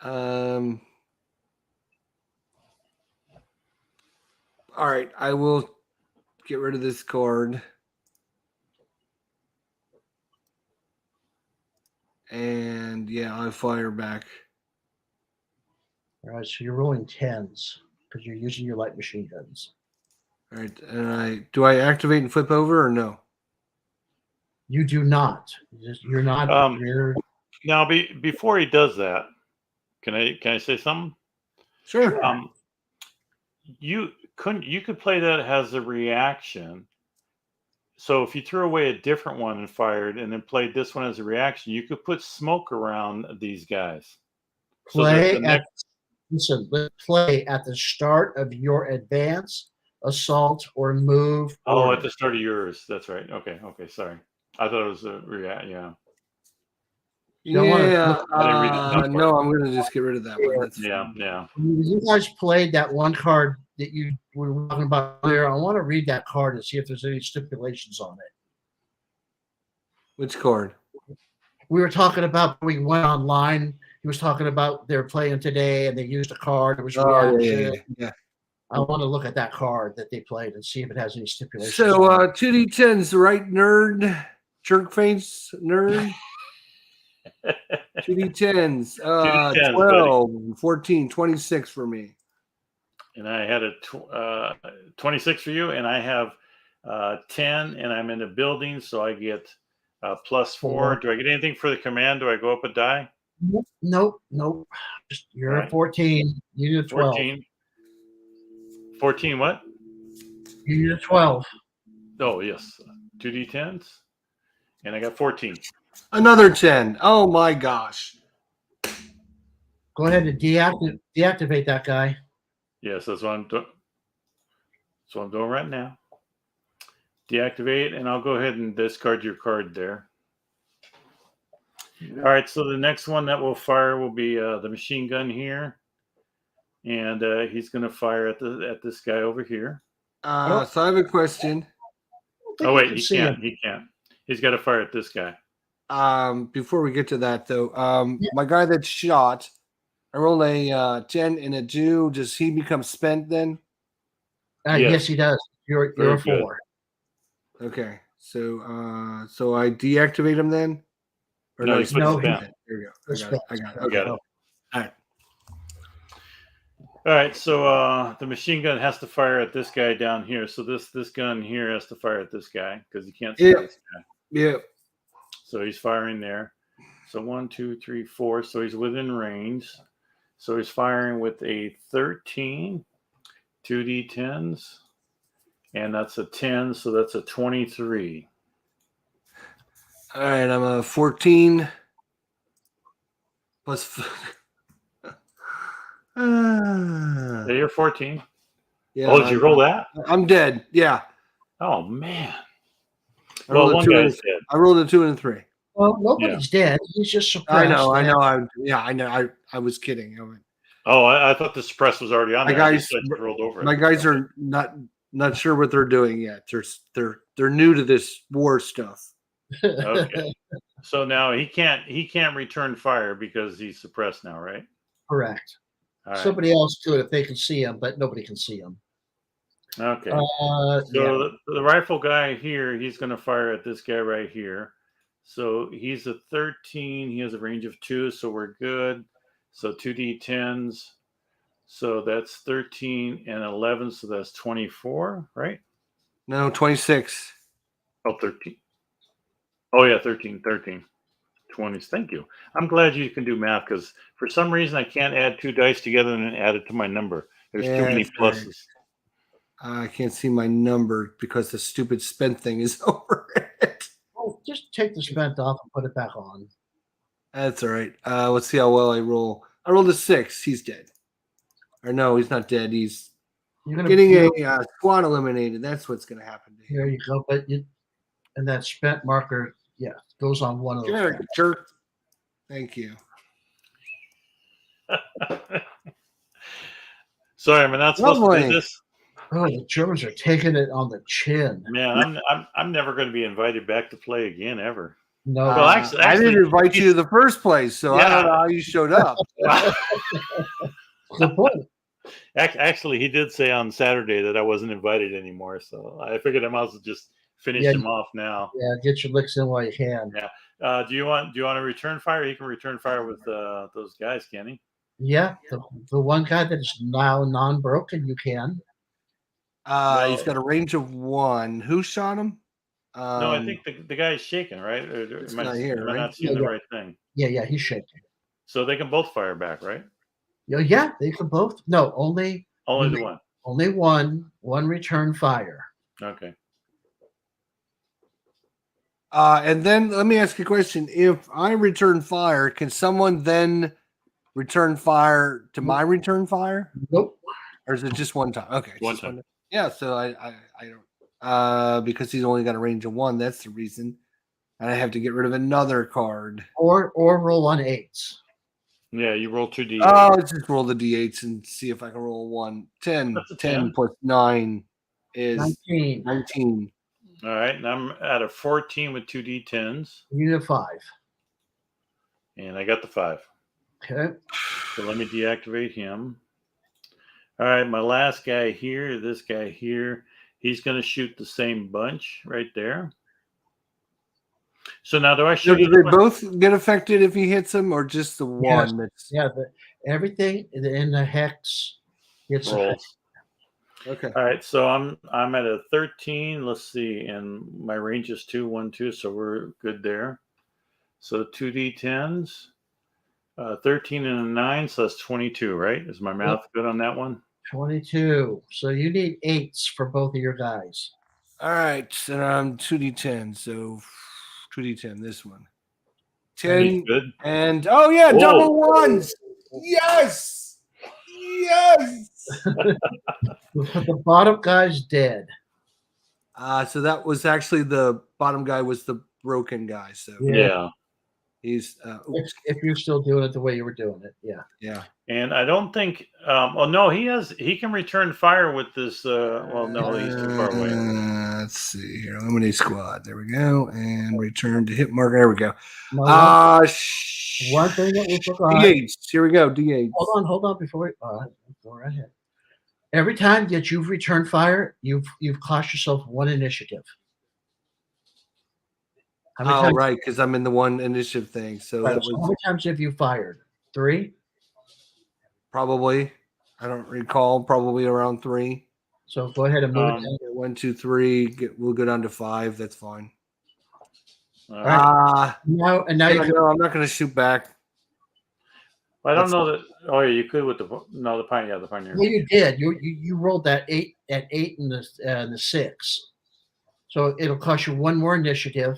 All right, I will get rid of this card. And yeah, I'll fire back. All right, so you're rolling 10s because you're using your light machine guns. All right, and do I activate and flip over or no? You do not. You're not. Now, before he does that, can I say something? Sure. You could play that as a reaction. So if you threw away a different one and fired, and then played this one as a reaction, you could put smoke around these guys. Play at the start of your advance, assault, or move. Oh, at the start of yours. That's right. Okay. Sorry. I thought it was a yeah. Yeah. No, I'm going to just get rid of that one. Yeah. You guys played that one card that you were talking about earlier. I want to read that card and see if there's any stipulations on it. Which card? We were talking about, we went online. He was talking about they're playing today and they used a card. It was reaction. Yeah. I want to look at that card that they played and see if it has any stipulations. So 2d10s, right, nerd? Jerk face, nerd? 2d10s. 12, 14, 26 for me. And I had a 26 for you, and I have 10, and I'm in a building, so I get +4. Four. Do I get anything for the command? Do I go up a die? Nope. Just, you're All a right. 14. You need a 12. 14. 14 what? You need a 12. Oh, yes. 2d10s. And I got 14. Another 10. Oh my gosh. Go ahead and deactivate that guy. Yes, that's what I'm doing. That's what I'm doing right now. Deactivate, and I'll go ahead and discard your card there. All right, so the next one that will fire will be the machine gun here, and he's going to fire at this guy over here. So I have a question. Oh wait, he can't. He can't. He's got to fire at this guy. Before we get to that though, my guy that shot, I rolled a 10 and a 2. Does he become spent then? Yes, he does. You're a 4. Okay, so I deactivate him then, or No, he's he puts spent. spent. There you go. I got it. I got it. All right. All right, so the machine gun has to fire at this guy down here. So this gun here has to fire at this guy because he can't see this guy. Yeah. So he's firing there. So 1, 2, 3, 4. So he's within range. So he's firing with a 13, 2d10s, and that's a 10. So that's a 23. All right, I'm a 14 plus. Yeah, you're 14. Yeah. Oh, did you roll that? I'm dead. Yeah. Oh man. I rolled Well, one guy's dead. I rolled a 2 and a 3. Well, nobody's dead. He's just suppressed. I know. I know. I was kidding. Oh, I thought the suppress was already on there. Guys, I just rolled over. My guys are not sure what they're doing yet. They're new to this war stuff. Okay. So now he can't return fire because he's suppressed now, right? Correct. All right. Somebody else could if they can see him, but nobody can see him. Okay. So the rifle guy here, he's going to fire at this guy right here. So he's a 13. He has a range of 2, so we're good. So 2d10s. So that's 13 and 11, so that's 24, right? No, 26. Oh, 13. Oh, yeah, 13. 20s. Thank you. I'm glad you can do math because for some reason I can't add 2 dice together and then add it to my number. There's too many pluses. I can't see my number because the stupid spent thing is over it. Oh, just take the spent off and put it back on. That's all right. Let's see how well I roll. I rolled a 6. He's dead. Or no, he's not dead. He's getting a squad eliminated. That's what's going to happen to him. There you go. And that spent marker, goes on one of those. Jerk. Thank you. Sorry, I'm not supposed to do this. Oh, the Germans are taking it on the chin. Man, I'm never going to be invited back to play again ever. No, well, actually, I didn't invite you in the first place, so I don't know how you showed up. Good point. Actually, he did say on Saturday that I wasn't invited anymore, so I figured I might as well just finish him off now. Yeah, get your licks in while you can. Yeah. Do you want to return fire? He can return fire with those guys, can he? Yeah, the one guy that is now non-broken, you can. He's got a range of 1. Who shot him? No, I think the guy's shaking, right? It's not here, am I not seeing the right thing? Yeah, he's shaking. So they can both fire back, right? Yeah, they can both. No, only the one. Only one return fire. Okay. And then let me ask you a question. If I return fire, can someone then return fire to my return fire? Nope. Or is it just one time? Okay. One time. Yeah, so I don't because he's only got a range of 1, that's the reason. And I have to get rid of another card. Or roll on 8s. Yeah, you roll 2 d8. Oh, let's just roll the d8s and see if I can roll 1. 10. 10 plus 9 is 19. All right, and I'm at a 14 with 2 d10s. You need a 5. And I got the 5. Okay. So let me deactivate him. All right, my last guy here, this guy here, he's going to shoot the same bunch right there. So now do I shoot? Do they both get affected if he hits them, or just the one? Yes. Yeah, everything in the hex gets rolls. Okay. All right, so I'm at a 13. Let's see, and my range is 2, 1, 2, so we're good there. So 2d10s, 13 and a 9, so that's 22, right? Is my math good on that one? 22. So you need 8s for both of your guys. All right, and I'm 2d10, so 2d10. This one, Any 10, good? and oh yeah, Whoa. double ones. Yes, yes. The bottom guy's dead. So that was actually the bottom guy was the broken guy. So Yeah. he's If you're still doing it the way you were doing it, yeah. yeah. And I don't think. Oh no, he can return fire with this. Well, no, he's too far away. Let's see here. Eliminate squad. There we go. And return to hit marker. There we go. Now, one thing that we forgot. D8s. Here we go. D8s. Hold on before we go right ahead. Every time that you've returned fire, you've cost yourself 1 initiative. How many times? Right, because I'm in the 1 initiative thing. So Right, that was how many times have you fired? 3? probably. I don't recall. Probably around 3. So go ahead and move it down. 1, 2, 3. We'll go down to 5. That's fine. All right. Now I'm not going to shoot back. I don't know that. Oh yeah, you could with the pioneer. Yeah, the pioneer. Well, you did. You rolled that 8 and the 6. So it'll cost you 1 more initiative,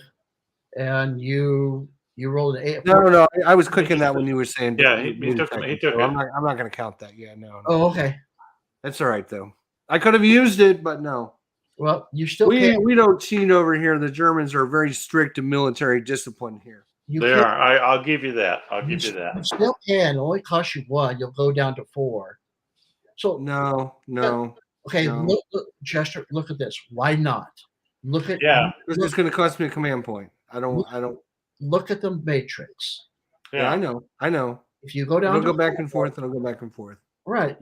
and you rolled an 8. No. I was clicking that when you were saying. Yeah, he took it. I'm not going to count that. Yeah, no. Oh, okay. That's all right though. I could have used it, but no. Well, you still we don't cheat over here. The Germans are very strict in military discipline here. They are. I'll give you that. You still can. It only costs you 1. You'll go down to 4. So no. Okay, no. Look, Chester. Look at this. Why not? Look at because it's going to cost me a command point. I don't. Look at the matrix. Yeah, I know. If you go down, it'll go back and forth. It'll go back and forth. Right.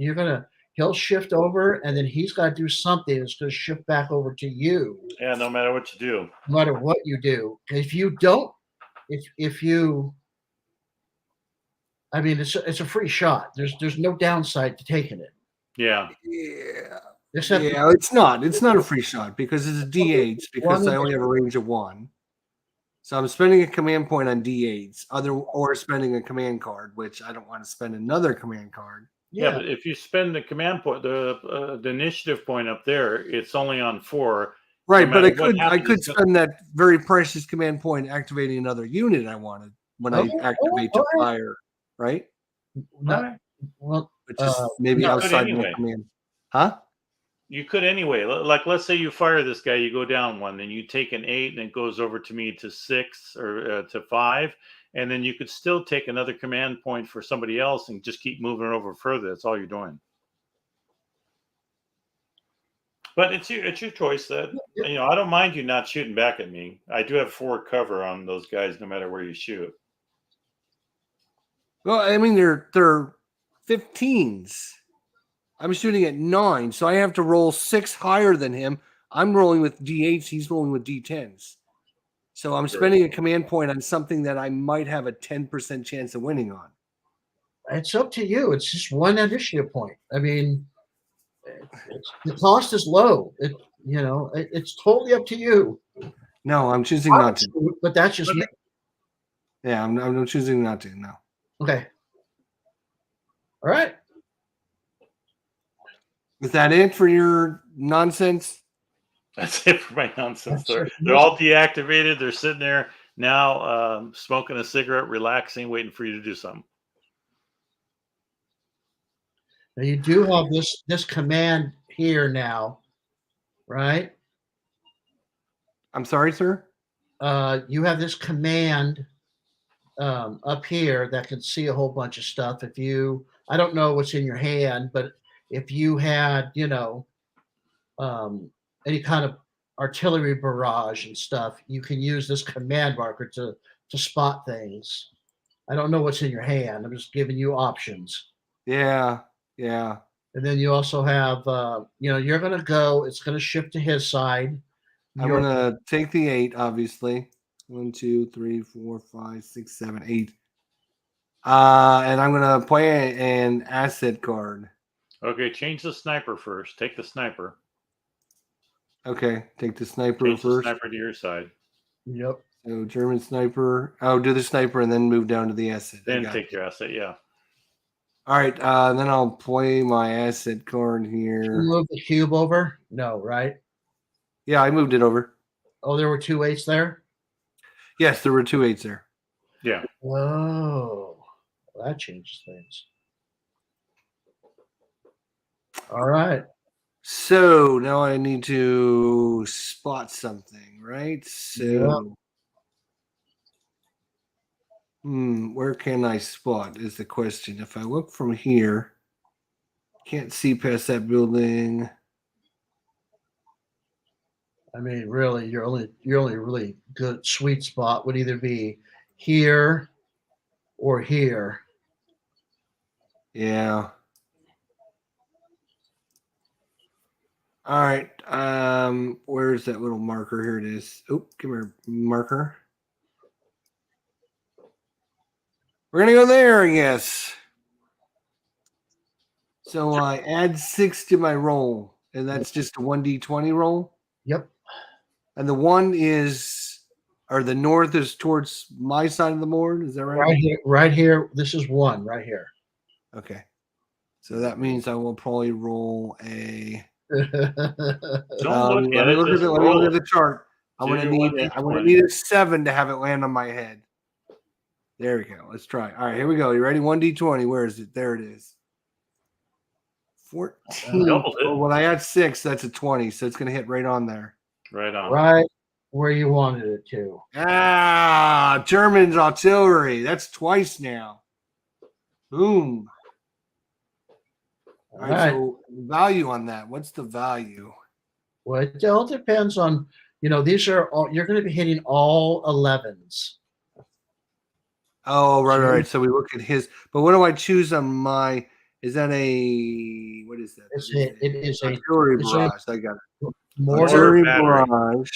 He'll shift over, and then he's got to do something that's going to shift back over to you. Yeah, no matter what you do. No matter what you do. If you don't, if you, I mean, it's a free shot. There's no downside to taking it. Yeah. It's not a free shot because it's a D8s because I only have a range of 1. So I'm spending a command point on D8s, or spending a command card, which I don't want to spend another command card. Yeah, but if you spend the command point, the initiative point up there, it's only on 4. Right, no, but I could spend that very precious command point activating another unit I wanted when I activate the fire, right? No, well, which is maybe outside the command. Huh? You could anyway. Like, let's say you fire this guy, you go down 1, then you take an 8, and it goes over to me to 6 or to 5, and then you could still take another command point for somebody else and just keep moving it over further. That's all you're doing. But it's your choice. That I don't mind you not shooting back at me. I do have 4 cover on those guys, no matter where you shoot. Well, I mean they're 15s. I'm shooting at 9, so I have to roll 6 higher than him. I'm rolling with D8s. He's rolling with D10s. So I'm spending a command point on something that I might have a 10% chance of winning on. It's up to you. It's just 1 initiative point. I mean, the cost is low. It's totally up to you. No, I'm choosing not to. But that's just me. Yeah, I'm choosing not to. No. Okay. All right. Is that it for your nonsense? That's it for my nonsense. They're all deactivated. They're sitting there now, smoking a cigarette, relaxing, waiting for you to do something. Now you do have this command here now, right? I'm sorry, sir? You have this command up here that can see a whole bunch of stuff. I don't know what's in your hand, but if you had, any kind of artillery barrage and stuff, you can use this command marker to spot things. I don't know what's in your hand. I'm just giving you options. Yeah. And then you also have, you're going to go, it's going to shift to his side. I'm going to take the 8, obviously. 1, 2, 3, 4, 5, 6, 7, 8. And I'm going to play an asset card. Okay, change the sniper first. Take the sniper. Okay, take the sniper Change the first. sniper to your side. Yep. So German sniper. Oh, do the sniper and then move down to the asset. I Then got take it. your asset. Yeah. All right, then I'll play my asset card You here. move the cube over? No, right? Yeah, I moved it over. Oh, there were 2 8s there? Yes, there were 2 8s there. Yeah. Whoa. Well, that changes things. All right. So now I need to spot something, right? So, where can I spot is the question. If I look from here, can't see past that building. I mean, really, your only really good sweet spot would either be here or here. Yeah. All right. Where's that little marker? Here it is. Oh, come here, marker. We're gonna go there, I guess. So I add 6 to my roll, and that's just a 1d20 roll. Yep. And the one is, or the north is towards my side of the board. Is that right? Right here. Right here. This is 1 right here. Okay. So that means I will probably roll a. Don't look Let at me it. look Just at let me look roll at the it. chart. I'm Do gonna your need 1d20. I'm gonna need a 7 to have it land on my head. There we go. Let's try. All right, here we go. You ready? 1d20. Where is it? There it is. 14. Doubled it. Well, when I add 6, that's a 20. So it's gonna hit right on there. Right on. Right where you wanted it to. Ah, German's artillery. That's twice now. Boom. All right. So value on that. What's the value? Well, it all depends on, these are all, you're going to be hitting all 11s. Oh, right. So we look at his. But what do I choose on my? Is that a what is that? It is a artillery barrage. I got it. mortar Artillery battery. barrage.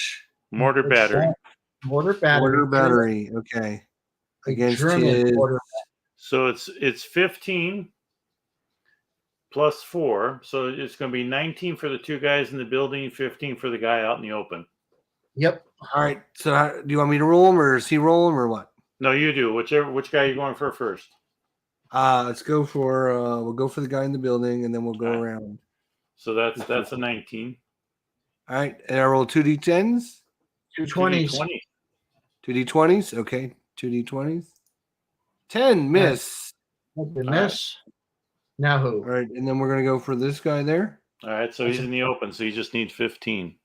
Mortar battery. Mortar battery. Mortar battery. Okay. Against German his. mortar. So it's 15 plus 4. So it's going to be 19 for the 2 guys in the building, 15 for the guy out in the open. Yep. All right. So do you want me to roll him, or is he rolling, or what? No, you do. Which guy are you going for first? Let's go for we'll go for the guy in the building, and then we'll go around. So that's a 19. All right, and I roll 2d10s. 220s. 2d20s. Okay, 2d20s. 10 miss. Miss. Now who? All right, and then we're gonna go for this guy there. All right, so he's in the open, so you just need 15.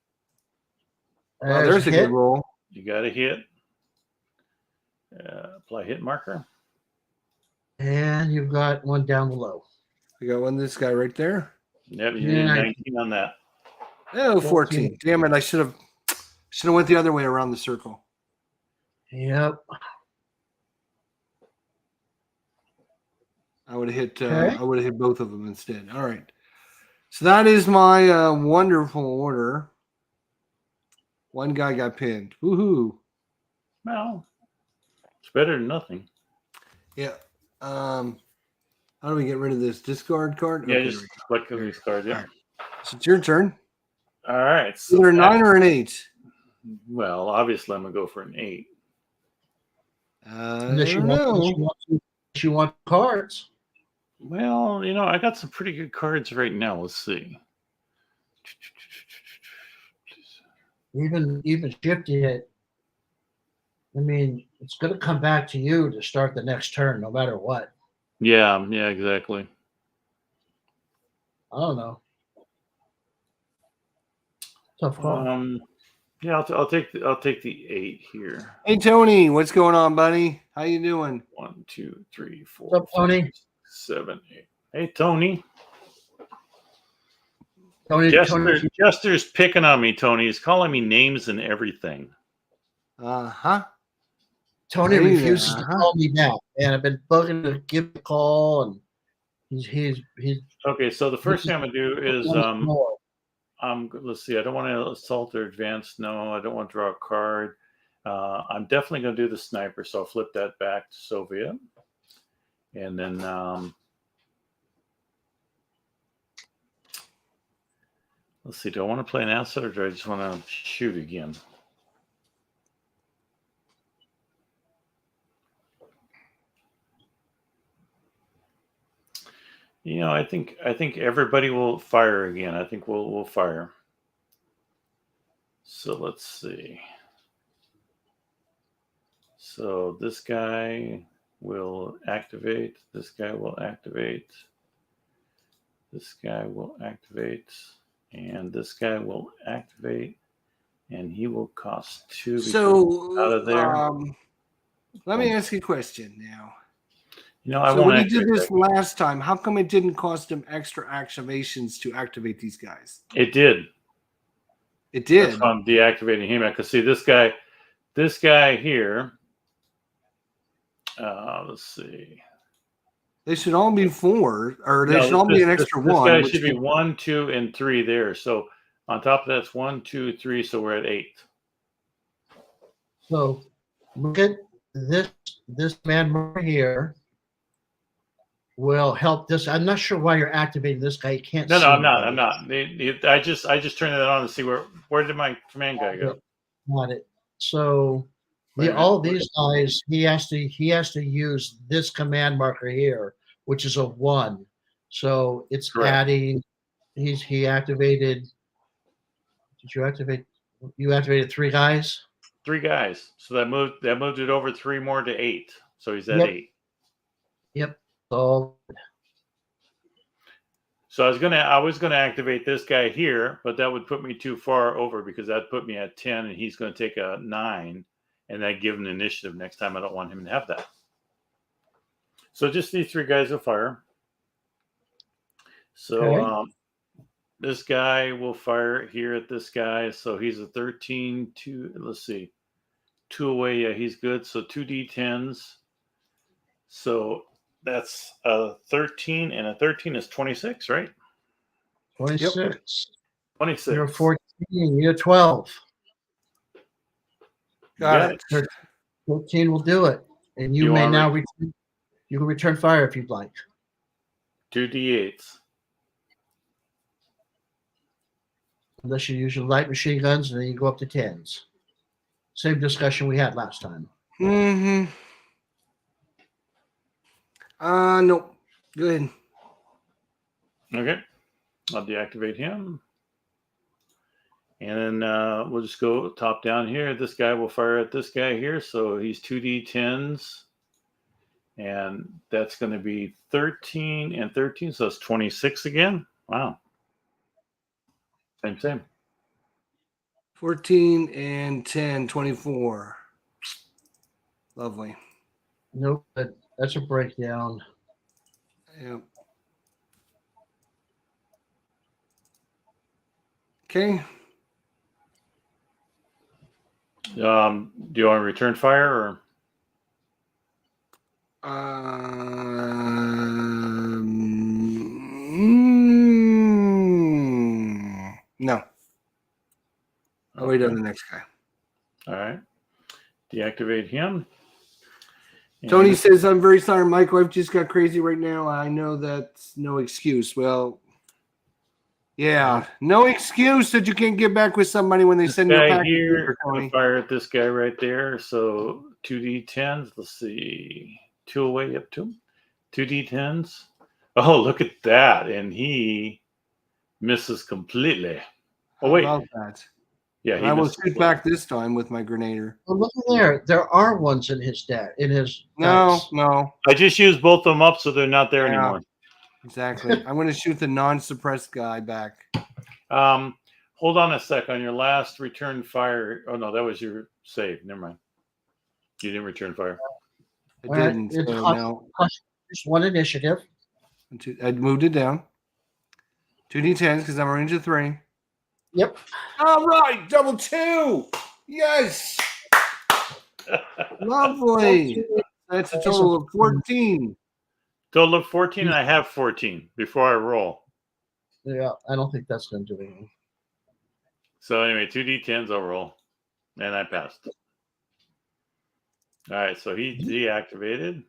There's a good roll. You got a hit. Apply hit marker. And you've got one down below. We got one. This guy right there. Yep, you need 19 on that. Oh, 14. Damn it! I should have went the other way around the circle. Yep. I would have hit. I would have hit both of them instead. All right. So that is my wonderful order. One guy got pinned. Woohoo! Well, it's better than nothing. Yeah. How do we get rid of this discard card? Yeah, Okay, just click on these cards. Yeah. All right. So it's your turn. All right. So either a 9 or an 8. Well, obviously, I'm gonna go for an 8. Unless you want cards. Well, I got some pretty good cards right now. Let's see. Even shifting it. I mean, it's going to come back to you to start the next turn, no matter what. Yeah, exactly. I don't know. Tough call. Yeah, I'll take the 8 here. Hey Tony, what's going on, buddy? How you doing? 1, 2, 3, 4, What's up, Tony? 5, 7, 8. Hey, Tony. Tony. Jester's picking on me, Tony. He's calling me names and everything. Tony refuses to call me back, and I've been bugging to give a call, and he's okay. So the first thing I'm gonna do is let's see. I don't want to assault or advance. No, I don't want to draw a card. I'm definitely gonna do the sniper. So I'll flip that back to Soviet, and then Let's see. Do I want to play an asset or do I just want to shoot again? You know, I think everybody will fire again. I think we'll fire. So let's see. So this guy will activate. This guy will activate. This guy will activate. And this guy will activate. And he will cost 2 because So out of there. Let me ask you a question now. You know, I So won't when you activate did this that. last time, how come it didn't cost him extra activations to activate these guys? It did. It did. That's why I'm deactivating him. Because see, this guy here. Let's see. They should all be 4, or they should all be an extra this 1. Guy which should be 1, 2, and 3 there. So on top of that's 1, 2, 3. So we're at 8. So look at this man right here will help this. I'm not sure why you're activating this guy. You can't No, see I'm not. anybody. I just turned it on to see where did my command guy go? Got it. So Wait a minute. all these guys, he has to use this command marker here, which is a 1. So it's Correct. adding. He activated. Did you activate? You activated 3 guys. 3 guys. So that moved it over 3 more to 8. So he's at Yep. 8. Yep. So So I was gonna activate this guy here, but that would put me too far over because that put me at 10, and he's going to take a 9, and that give him initiative next time. I don't want him to have that. So just these 3 guys will fire. So okay. This guy will fire here at this guy. So he's a 13. 2. Let's see, 2 away. Yeah, he's good. So 2 D10s. So that's a 13, and a 13 is 26, right? 26. Yep. 26. You're 14. You're 12. Got it. 13 will do it, and you may now return. You can return fire if you'd like. 2 D8s. Unless you use your light machine guns, and then you go up to 10s. Same discussion we had last time. Mm-hmm. No. Go ahead. Okay. I'll deactivate him. And then we'll just go top down here. This guy will fire at this guy here. So he's 2 D10s. And that's going to be 13 and 13. So it's 26 again. Wow. Same. 14 and 10, 24. Lovely. Nope, that's a breakdown. Yep. Okay. Do you want to return fire or? No. I'll wait on the next guy. All right. Deactivate him. Tony says, I'm very sorry, Mike. I've just got crazy right now. I know that's no excuse. Well, yeah, no excuse that you can't get back with somebody when they send you a package. Here, fire at this guy right there. So 2 D10s. Let's see. 2 away up to him. 2 D10s. Oh, look at that. And he misses completely. Oh, wait. How about that? Yeah, I will shoot back this time with my grenader. Well, look at there. There are ones in his deck. No. I just used both of them up, so they're not there anymore. Exactly. I'm going to shoot the non-suppressed guy back. Hold on a sec. On your last return fire. Oh, no, that was your save. Never mind. You didn't return fire. I didn't. So no. Just 1 initiative. I moved it down. 2 D10s because I'm a range of 3. Yep. All right. Double 2. Yes. Lovely. That's a total of 14. Total of 14, and I have 14 before I roll. Yeah, I don't think that's going to do anything. So anyway, 2 D10s I'll roll, and I passed. All right, so he deactivated.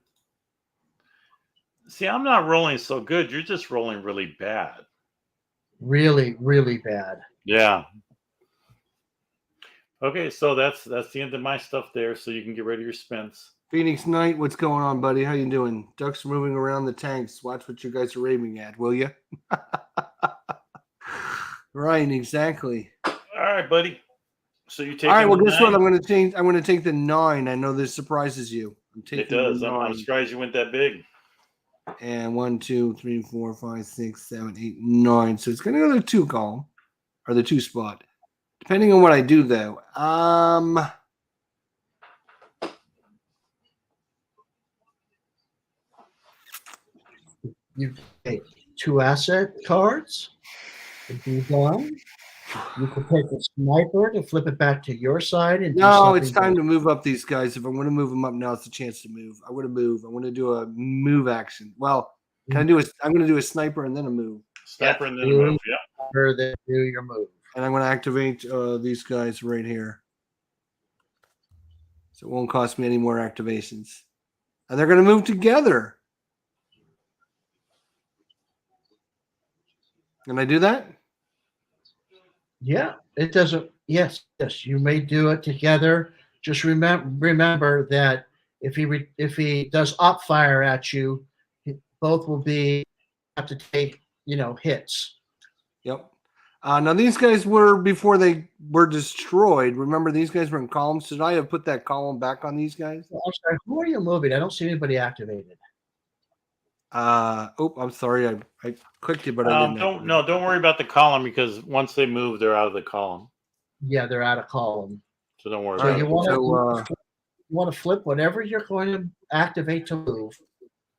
See, I'm not rolling so good. You're just rolling really bad. Really, really bad. Yeah. Okay, so that's the end of my stuff there. So you can get rid of your spents. Phoenix Knight, what's going on, buddy? How you doing? Ducks are moving around the tanks. Watch what you guys are aiming at, will you? Right, exactly. All right, buddy. So you taking All right, well, the guess what? 9? I'm going to change. I'm going to take the 9. I know this surprises you. I'm taking It does. the I'm 9. surprised you went that big. And 1, 2, 3, 4, 5, 6, 7, 8, 9. So it's going to go to the 2 column or the 2 spot, depending on what I do, though. You take 2 asset cards. If you're done, you can take a sniper to flip it back to your side and do No, something. it's time to move up these guys. If I'm going to move them up now, it's a chance to move. I want to move. I want to do a move action. Well, can I do a? I'm going to do a sniper and then a move. Sniper and then a move. Yeah. Then do your move. And I'm going to activate these guys right here. So it won't cost me any more activations. And they're going to move together. Can I do that? Yeah, it doesn't. Yes, you may do it together. Just remember that if he does op fire at you, both will have to take hits. Yep. Now these guys were before they were destroyed. Remember, these guys were in columns. Should I have put that column back on these guys? I'm sorry. Who are you moving? I don't see anybody activated. I'm sorry. I clicked it, but I didn't. Don't worry about the column because once they move, they're out of the column. Yeah, they're out of column. So don't worry. So about you it. want to flip whatever you're going to activate to move.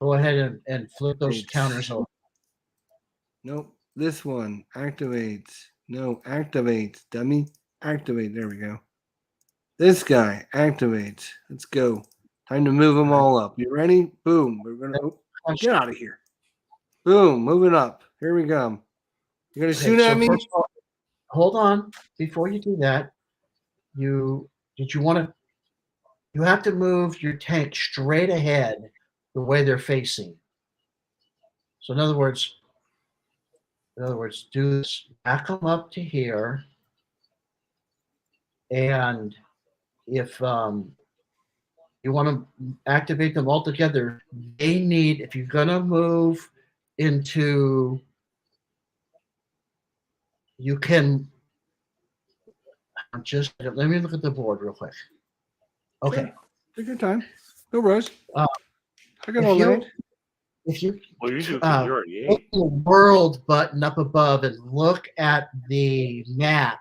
Go ahead and flip those counters over. Nope. This one activates. No, activates. Dummy. Activate. There we go. This guy activates. Let's go. Time to move them all up. You ready? Boom. We're gonna get out of here. Boom. Moving up. Here we go. You're gonna shoot at me. First of all, hold on. Before you do that, you have to move your tank straight ahead the way they're facing. So in other words, do this, back them up to here, and if you want to activate them all together, they need, if you're going to move into, you can just, let me look at the board real quick. Okay. Take your time. No rush. I got if all you- that. If you Well, you do because you're already 8. hit the world button up above and look at the map,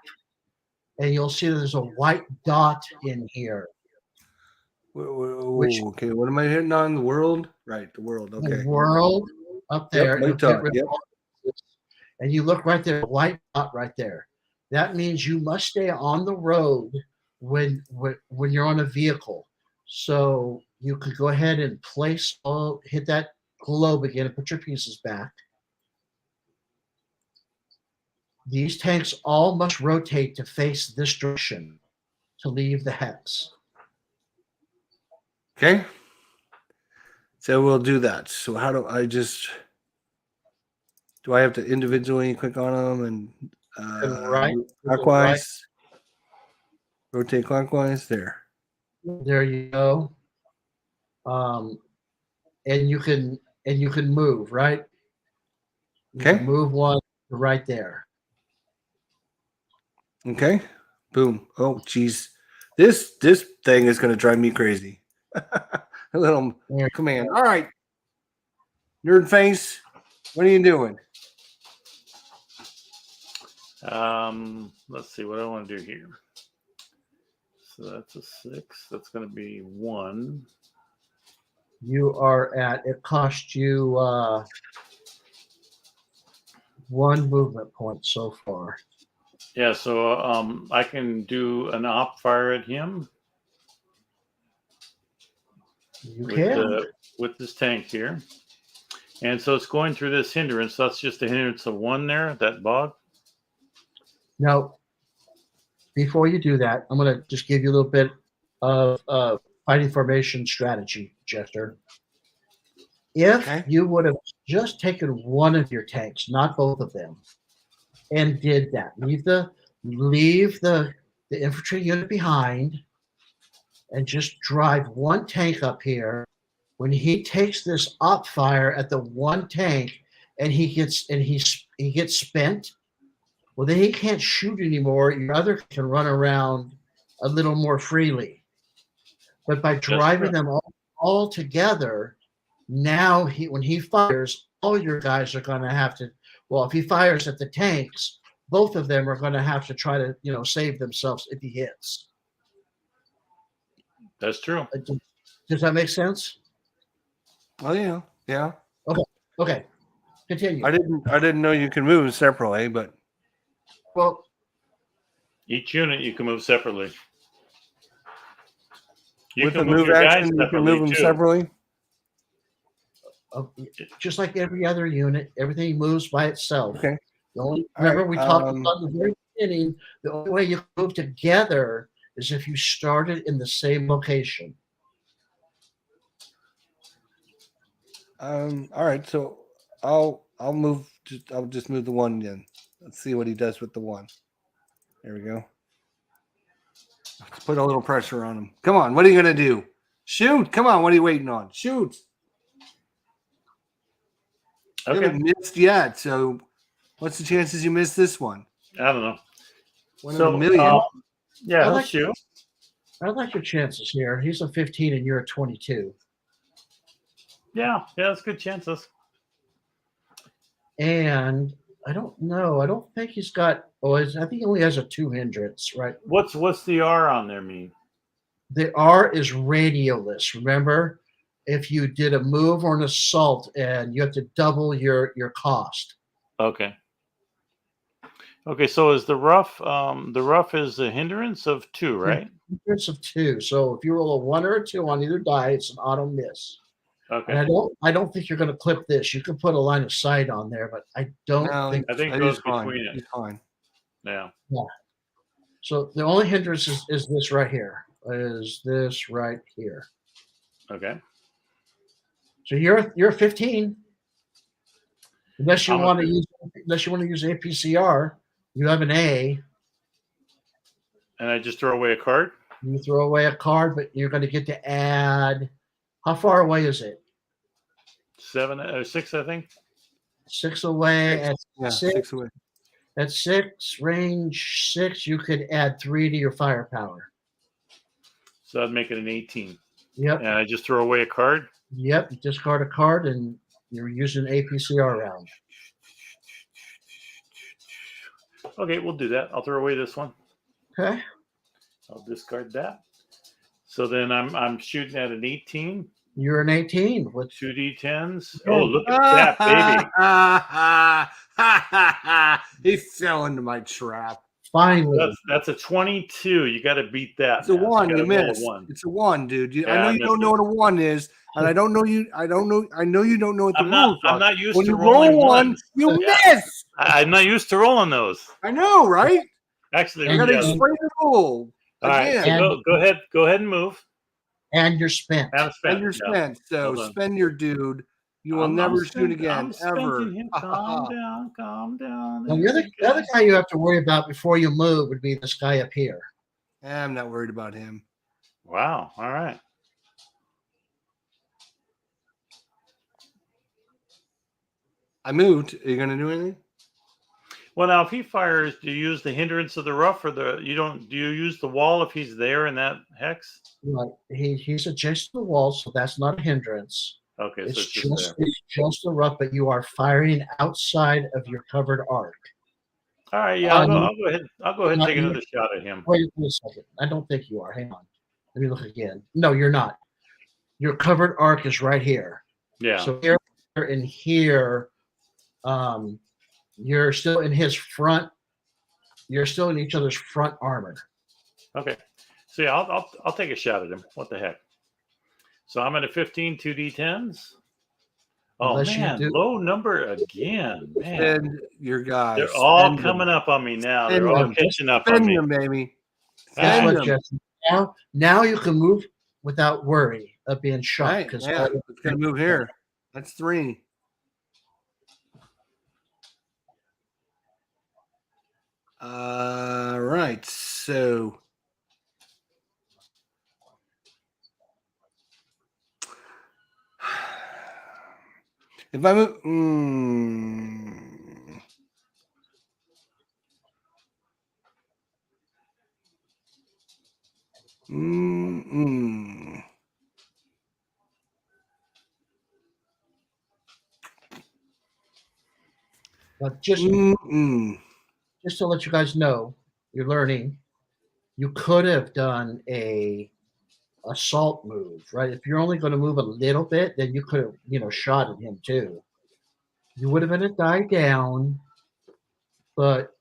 and you'll see there's a white dot in here. Okay, what am I hitting on? The world? Right, the world. Okay. The world up there. white you'll dot, get rid yep. of all this. And you look right there, white dot right there. That means you must stay on the road when you're on a vehicle. So you could go ahead and hit that globe again and put your pieces back. These tanks all must rotate to face this direction to leave the hex. Okay. So we'll do that. So how do I have to individually click on them and right, clockwise? Rotate clockwise there. There you go. And you can move, right? You Okay. can move one right there. Okay. Boom. Oh, geez. This thing is going to drive me crazy. A little command. All right. Nerd face, what are you doing? Let's see what I want to do here. So that's a 6. That's going to be 1. You are at, it cost you 1 movement point so far. Yeah, so I can do an op fire at him. You can. With this tank here. And so it's going through this hindrance. That's just a hindrance of 1 there, that bog. Now, before you do that, I'm going to just give you a little bit of fighting formation strategy, Jester. If you would have just taken one of your tanks, not both of them, and did that, leave the leave the infantry unit behind and just drive one tank up here. When he takes this op fire at the one tank and he gets spent, well, then he can't shoot anymore. Your other can run around a little more freely. But by driving them all together, now when he fires, all your guys are going to have to. Well, if he fires at the tanks, both of them are going to have to try to save themselves if he hits. That's true. Does that make sense? Oh yeah, yeah. Okay. Continue. I didn't know you can move separately, but Well, each unit you can move separately. You with can the move your guys action, you can move them too. separately. Just like every other unit, everything moves by itself. Okay. Remember, we talked about in the very beginning. The only way you move together is if you started in the same location. All right, so I'll move. I'll just move the one then. Let's see what he does with the one. There we go. Let's put a little pressure on him. Come on, what are you gonna do? Shoot! Come on, what are you waiting on? Shoot! Okay. You haven't missed yet. So, what's the chances you miss this one? I don't know. One in a million. Yeah, I let's shoot. I like your chances here. He's a 15 and you're a 22. Yeah, that's good chances. And I don't know. I don't think he's got. Oh, I think he only has a 2 hindrance, right? What's the R on there mean? The R is radioless. Remember, if you did a move or an assault, and you have to double your cost. Okay. Okay, so is the rough is a hindrance of 2, right? Hindrance of 2. So if you roll a 1 or a 2 on either die, it's an auto miss. Okay. And I don't think you're going to clip this. You can put a line of sight on there, but I don't think. I think it goes between it. He's fine. Yeah. So the only hindrance is this right here. Is this right here? Okay. So you're 15. Unless you want to use APCR, you have an A. And I just throw away a card? You throw away a card, but you're going to get to add. How far away is it? 7 or 6, I think. 6 away. At 6 away. At 6, range 6, you could add 3 to your firepower. So that'd make it an 18. Yep. And I just throw away a card? Yep. You discard a card and you're using an APCR round. Okay, we'll do that. I'll throw away this one. Okay. I'll discard that. So then I'm shooting at an 18. You're an 18 with 2d10s. Oh, look at that, baby! He fell into my trap. Finally. That's a 22. You got to beat that. It's a 1. You missed. It's a 1, dude. I know you don't know what a 1 is, and I don't know you. I know you don't know what the rules are. I'm not used when to you rolling roll 1, ones. you miss. I'm not used to rolling those. I know, right? Actually, I got to explain the rule. All right, so go ahead and move. And you're spent. And you're spent. So spend your dude. You will never shoot again, ever. Calm down. Now, the other guy you have to worry about before you move would be this guy up here. I'm not worried about him. Wow. All right. I moved. Are you going to do anything? Well, now if he fires, do you use the hindrance of the rough, or do you use the wall if he's there in that hex? Right. He's adjacent to the wall, so that's not a hindrance. Okay, It's so it's just a rough, but you are firing outside of your covered arc. all right. Yeah, I'll go ahead. I'll go ahead and take another shot at him. Wait a second. I don't think you are. Hang on. Let me look again. No, you're not. Your covered arc is right here. Yeah. So here and here, you're still in his front. You're still in each other's front armor. Okay. So yeah, I'll take a shot at him. What the heck? So I'm at a 15, 2d10s. Oh, Unless man, low number again. Man. Spend your guys. They're all coming up on me now. They're all catching up on me. Spend them, baby. Guess what, Jesse? Now you can move without worry of being shot. Right. Because Yeah, it's going to move here. That's 3. Right. So if I move, But just to let you guys know, you're learning. You could have done a assault move, right? If you're only going to move a little bit, then you could have, shot at him too. You would have been a die down, but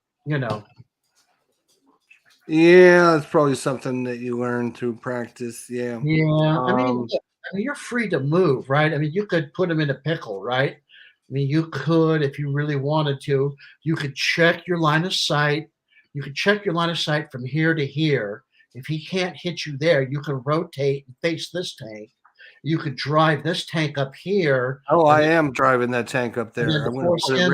yeah, that's probably something that you learn through practice. Yeah. yeah. I mean, you're free to move, right? I mean, you could put him in a pickle, right? I mean, you could, if you really wanted to, you could check your line of sight. You could check your line of sight from here to here. If he can't hit you there, you can rotate and face this tank. You could drive this tank up here. Oh, I am driving that tank up And then there. I'm to going to force put it him,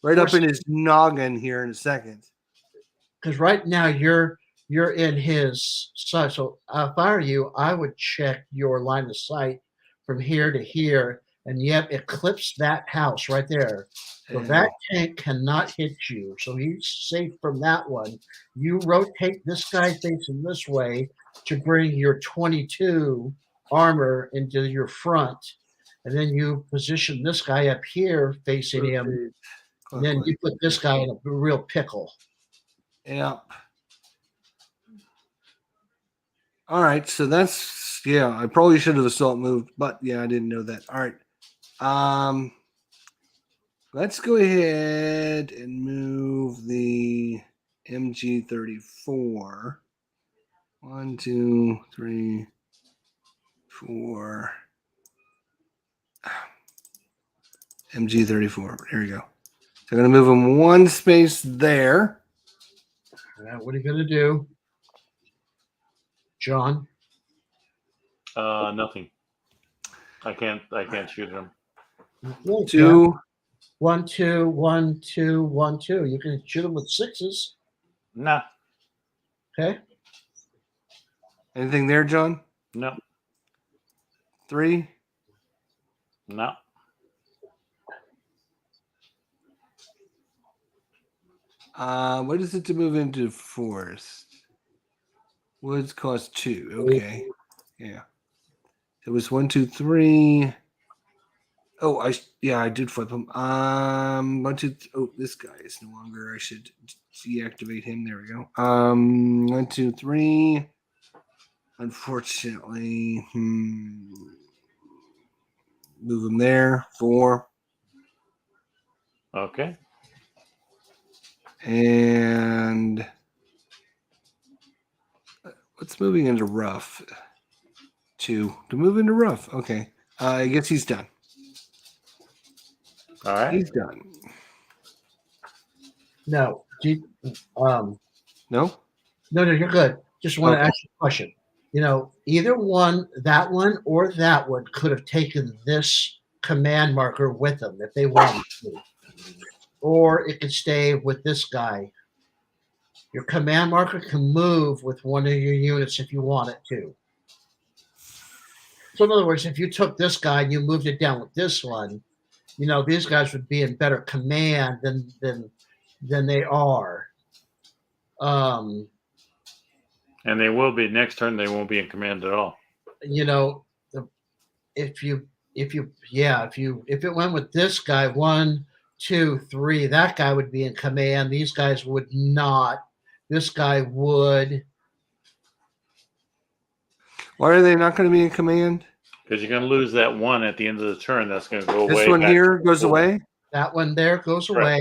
right up in his noggin here in a second. because right now you're in his sight. So if I were you, I would check your line of sight from here to here, and yep, it clips that house right there. So that tank cannot hit you. So he's safe from that one. You rotate this guy facing this way to bring your 22 armor into your front, and then you position this guy up here facing him. And then you put this guy in a real pickle. Yeah. All right. So that's, yeah, I probably should have assault moved, but yeah, I didn't know that. All right. Let's go ahead and move the MG34. 1, 2, 3, 4. MG34. Here we go. So I'm going to move him one space there. What are you going to do, John? Nothing. I can't shoot him. Well, 2. 1, 2, 1, 2, 1, 2. You can shoot them with 6s. Nah. Okay. Anything there, John? No. 3. No. What is it to move into forest? Woods cost 2. Okay. Yeah. It was 1, 2, 3. Oh, I did flip him. 1, 2. Oh, this guy is no longer. I should deactivate him. There we go. 1, 2, 3. Unfortunately, move him there. 4. Okay. And what's moving into rough? 2 to move into rough. Okay. I guess he's done. All right. He's done. No. No? No, you're good. Just want to ask you a question. Either one, that one or that one, could have taken this command marker with them if they wanted to. Or it could stay with this guy. Your command marker can move with one of your units if you want it to. So in other words, if you took this guy and you moved it down with this one, these guys would be in better command than they are. And they will be next turn. They won't be in command at all. If it went with this guy, 1, 2, 3, that guy would be in command. These guys would not. This guy would. Why are they not going to be in command? Because you're going to lose that 1 at the end of the turn. That's going to go away. This one here goes away? That one there goes away.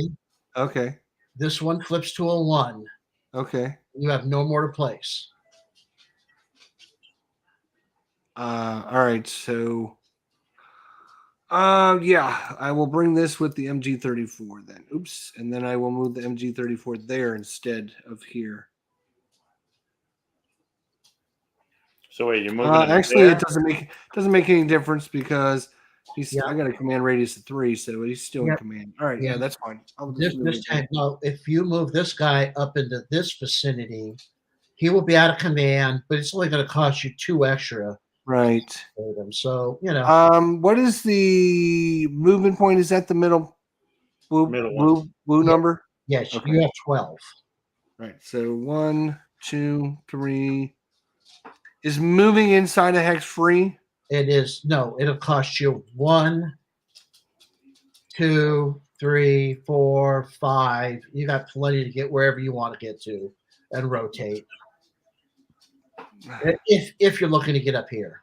Okay. This one flips to a 1. Okay. You have no more to place. All right. So, yeah, I will bring this with the MG34 then. Oops. And then I will move the MG34 there instead of here. So wait, you're moving actually, there? it doesn't make any difference because I got a command radius of 3, so he's still in Yep. command. All right, yeah, that's fine. I'll This just move it. tank, no, if you move this guy up into this vicinity, he will be out of command, but it's only going to cost you 2 extra. Right. For him. So, you know. What is the movement point? Is that the middle blue number? Yes, Okay. you have 12. Right. So 1, 2, 3. Is moving inside a hex free? It is no. It'll cost you 1, 2, 3, 4, 5. You got plenty to get wherever you want to get to, and rotate. If you're looking to get up here,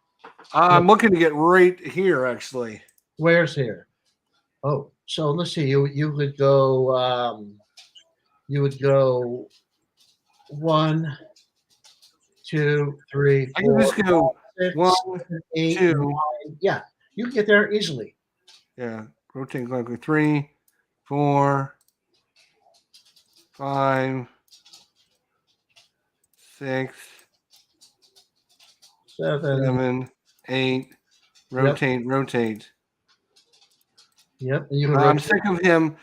I'm looking to get right here. Actually, where's here? Oh, so let's see. You would go. You would go 1, 2, 3, I can 4, just go 6, 1, 7, 8, 2. 9. Yeah, you can get there easily. Yeah, rotate like 3, 4, 5, 6, 7, 8. Rotate. Yep. And you can I'm rotate. sick of him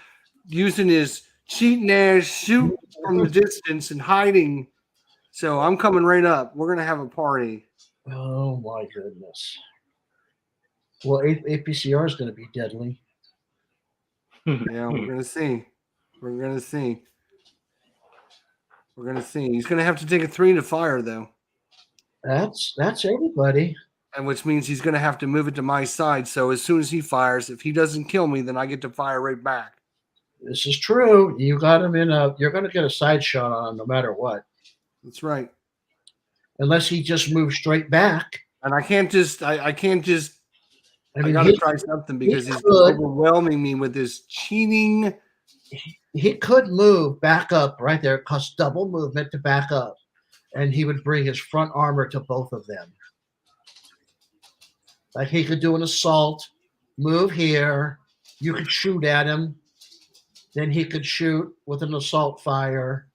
using his cheating ass shoot from the distance and hiding. So I'm coming right up. We're gonna have a party. Oh my goodness. Well, APCR is going to be deadly. Yeah, we're gonna see. We're gonna see. He's gonna have to take a 3 to fire though. That's everybody. And which means he's gonna have to move it to my side. So as soon as he fires, if he doesn't kill me, then I get to fire right back. This is true. You got him in a. You're going to get a side shot on him no matter what. That's right. Unless he just moves straight back. And I can't just. I can't just. I mean, gotta try something because he's overwhelming me with his cheating. He could move back up right there. It costs double movement to back up, and he would bring his front armor to both of them. Like he could do an assault, move here. You could shoot at him. Then he could shoot with an assault fire.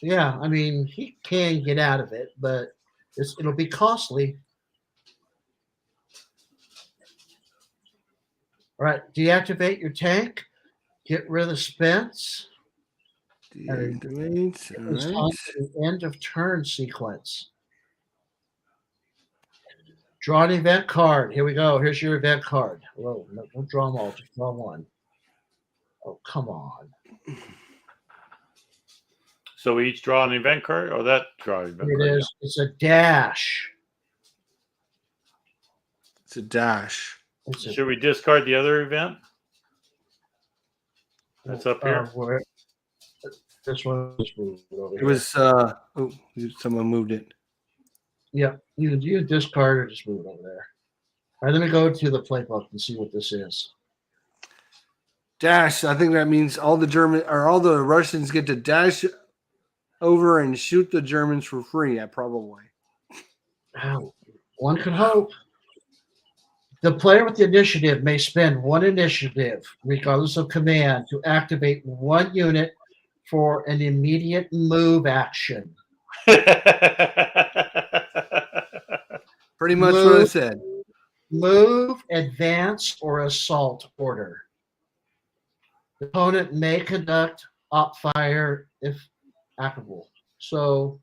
Yeah, I mean, he can get out of it, but it'll be costly. All right, deactivate your tank. Get rid of Spence. Deactivate. It's on to the end of turn sequence. Draw an event card. Here we go. Here's your event card. Whoa, no, don't draw them all. Just draw one. Oh, come on. So we each draw an event card, or that draw an event It card? is. It's a dash. It's a dash. Should we discard the other event? That's up here. This one just moved over It here. was. Someone moved it. Yeah, you discard or just move it over there. All right, let me go to the playbook and see what this is. Dash. I think that means all the Russians get to dash over and shoot the Germans for free. Probably. Oh, one could hope. The player with the initiative may spend 1 initiative, regardless of command, to activate 1 unit for an immediate move action. Pretty much what I said. Move, advance, or assault order. The opponent may conduct op fire if applicable. So,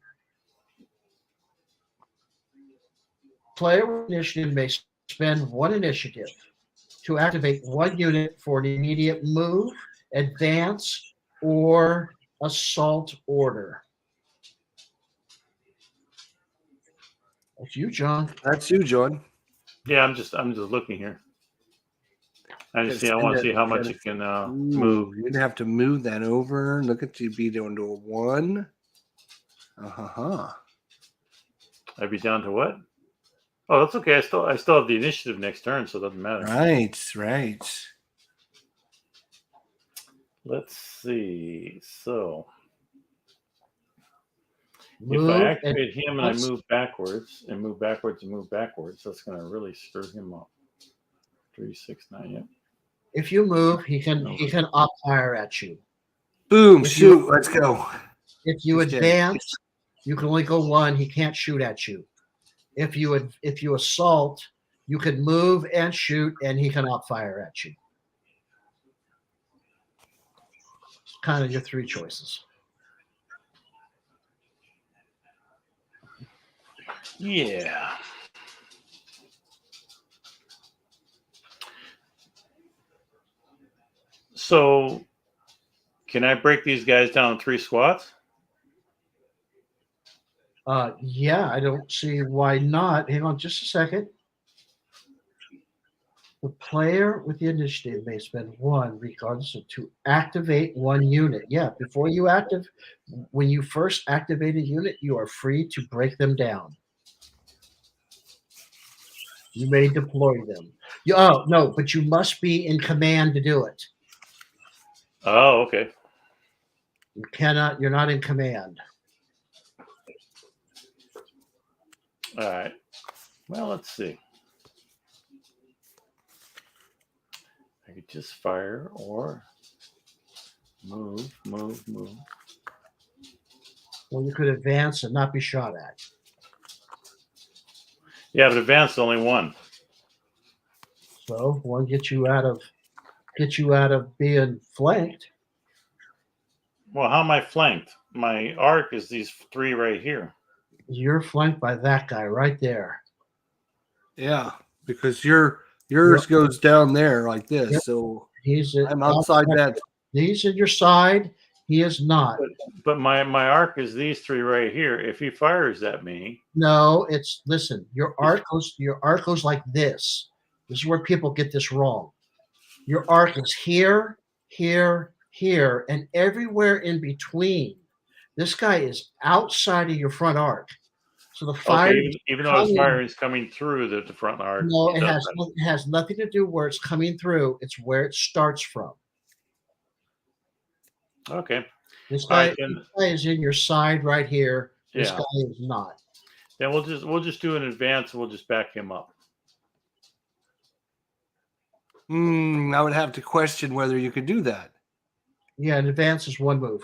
player with initiative may spend 1 initiative to activate 1 unit for an immediate move, advance, or assault order. That's you, John. That's you, John. Yeah, I'm just looking here. I want to see how much you can move. You'd have to move that over. Look at you be down to a 1. I'd be down to what? Oh, that's okay. I still have the initiative next turn, so it doesn't matter. Right. Let's see. So Move, if I activate him and I move backwards, that's going to really screw him up. 3, 6, 9. Yep. If you move, he can op fire at you. Boom! Shoot! Let's go. If you advance, you can only go 1. He can't shoot at you. If you assault, You can move and shoot, and he can op fire at you. It's kind of your three choices. Yeah. So, can I break these guys down in 3 squats? Yeah, I don't see why not. Hang on just a second. The player with the initiative may spend 1, regardless of, to activate 1 unit. Yeah, before you when you first activate a unit, you are free to break them down. You may deploy them. Oh, no, but you must be in command to do it. Oh, okay. You're not in command. All right. Well, let's see. I could just fire or move. Well, you could advance and not be shot at. Yeah, but advance is only 1. So 1 gets you out of being flanked. Well, how am I flanked? My arc is these 3 right here. You're flanked by that guy right there. Yeah, because yours goes down there like this. Yep. So He's I'm outside that. He's at your side. He is not. But my arc is these 3 right here. If he fires at me, No, listen. Your arc goes like this. This is where people get this wrong. Your arc is here, here, here, and everywhere in between. This guy is outside of your front arc. So the fire, even though his fire is coming through the front arc. No, it has nothing to do where it's coming through. It's where it starts from. Okay. This guy is in your side right here. This guy is not. Then we'll just do an advance and we'll just back him up. I would have to question whether you could do that. Yeah, an advance is 1 move.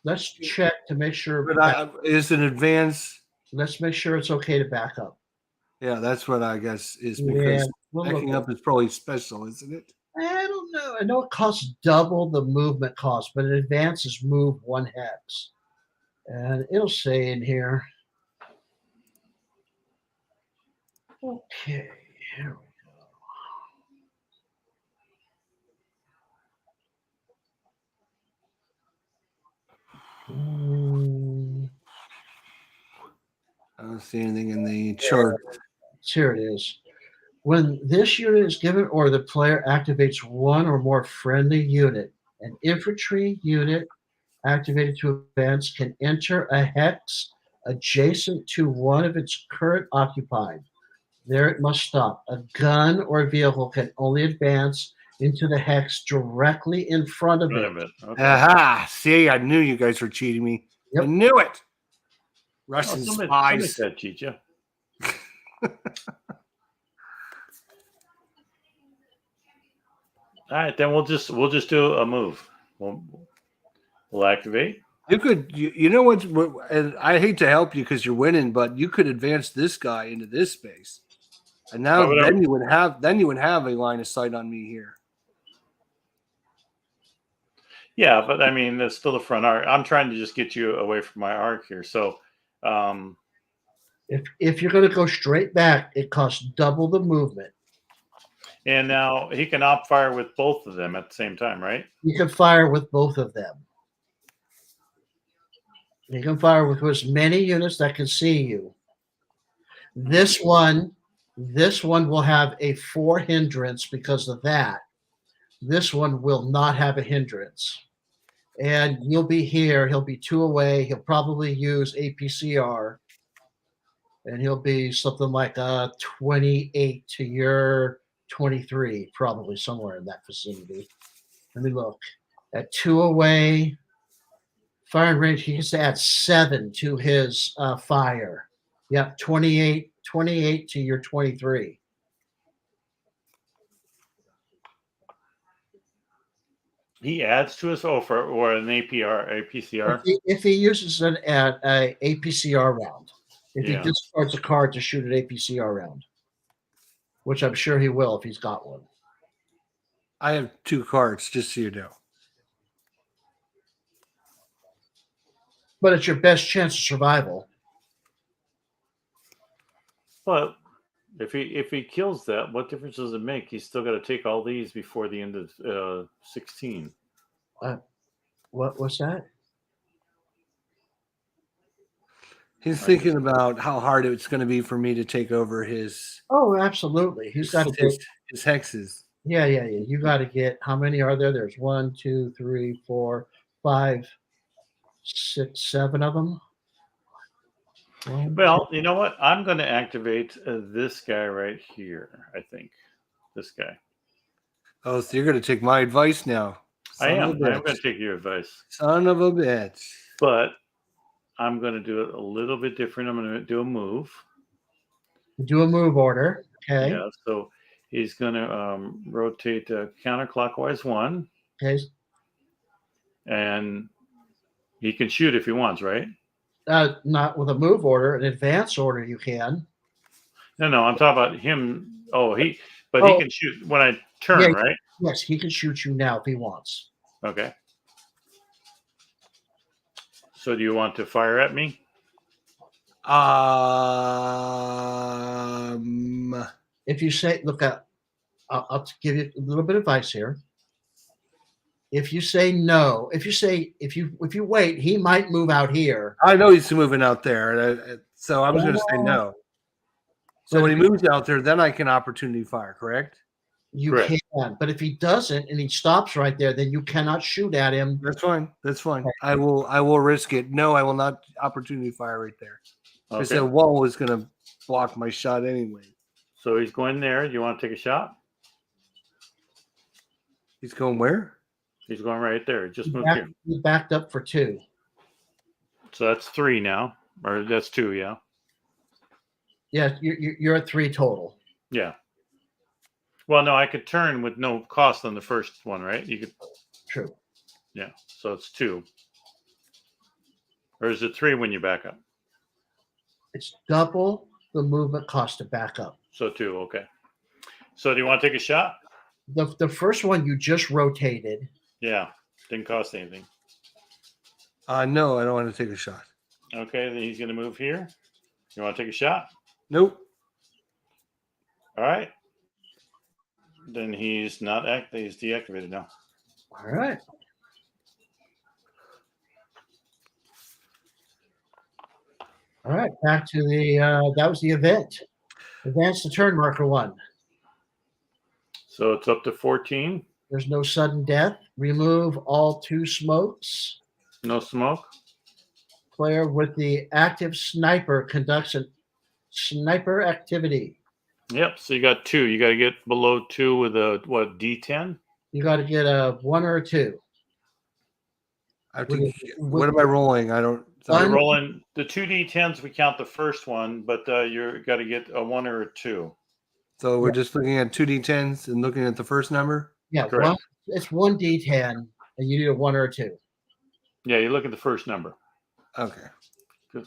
Let's check to make sure. But is an advance? Let's make sure it's okay to back up. Yeah, that's what I guess is, because backing up is probably special, isn't it? I don't know. I know it costs double the movement cost, but an advance is move 1 hex. And it'll say in here. Okay, here we go. I don't see anything in the chart. Here it is. When this unit is given or the player activates 1 or more friendly unit, an infantry unit activated to advance can enter a hex adjacent to one of its current occupied. There it must stop. A gun or a vehicle can only advance into the hex directly in front of it. Okay. Aha! See, I knew you guys were cheating me. Yep. I knew it. Russian spies. That cheat you. All right, then we'll just do a move. We'll activate. You could, you know what? And I hate to help you because you're winning, but you could advance this guy into this space, and now then you would have a line of sight on me here. Yeah, but I mean, that's still the front arc. I'm trying to just get you away from my arc here. So, if you're going to go straight back, it costs double the movement. And now he can op fire with both of them at the same time, right? You can fire with both of them. You can fire with as many units that can see you. This one will have a 4 hindrance because of that. This one will not have a hindrance. And you'll be here. He'll be 2 away. He'll probably use APCR. And he'll be something like 28 to your 23, probably somewhere in that vicinity. Let me look. At 2 away, firing range, he gets to add 7 to his fire. Yep, 28 to your 23. He adds to his offer or an APCR. If he uses an APCR round. If he discards a card to shoot an APCR round. which I'm sure he will if he's got one. I have 2 cards, just so you know. But it's your best chance of survival. But if he kills that, what difference does it make? He's still got to take all these before the end of 16. What's that? He's thinking about how hard it's going to be for me to take over his. Oh, absolutely. He's got to get his hexes. Yeah. You got to get, how many are there? There's 1, 2, 3, 4, 5, 6, 7 of them. Well, you know what? I'm going to activate this guy right here. I think this guy. Oh, so you're going to take my advice now? I am going to take your advice. Son of a bitch! But I'm going to do it a little bit different. I'm going to do a move. Do a move order. Okay. Yeah. So he's going to rotate counterclockwise 1. Okay. And he can shoot if he wants, right? Not with a move order. An advance order you can. No. I'm talking about him. He can shoot when I turn, right? Yes, he can shoot you now if he wants. Okay. So do you want to fire at me? If you say, look, I'll give you a little bit of advice here. If you say no, if you wait, he might move out here. I know he's moving out there, so I was going to say no. So when he moves out there, then I can opportunity fire, correct? You can, but if he doesn't and he stops right there, then you cannot shoot at him. That's fine. Okay. I will risk it. No, I will not opportunity fire right there. Because the wall is going to block my shot anyway. So he's going there. You want to take a shot? He's going where? He's going right there. Just move here. He backed up for 2. So that's 3 now, or that's 2, yeah. Yeah, you're at 3 total. Yeah. Well, no, I could turn with no cost on the first one, right? You could. True. Yeah. So it's 2. Or is it 3 when you back up? It's double the movement cost to back up. So 2. Okay. So do you want to take a shot? The first one you just rotated. Yeah. Didn't cost anything. No, I don't want to take a shot. Okay. Then he's going to move here. You want to take a shot? Nope. All right. Then he's not he's deactivated now. All right. All right. Back to that was the event. Advance to turn marker 1. So it's up to 14. There's no sudden death. Remove all 2 smokes. No smoke. Player with the active sniper conducts a sniper activity. Yep. So you got 2. You got to get below 2 with a D10. You got to get a 1 or a 2. What am I rolling? I don't. You're rolling the 2 D10s. We count the first one, but you got to get a 1 or a 2. So we're just looking at 2 D10s and looking at the first number. Yeah, it's 1 D10, and you need a 1 or a 2. Yeah, you look at the first number. Okay. Good.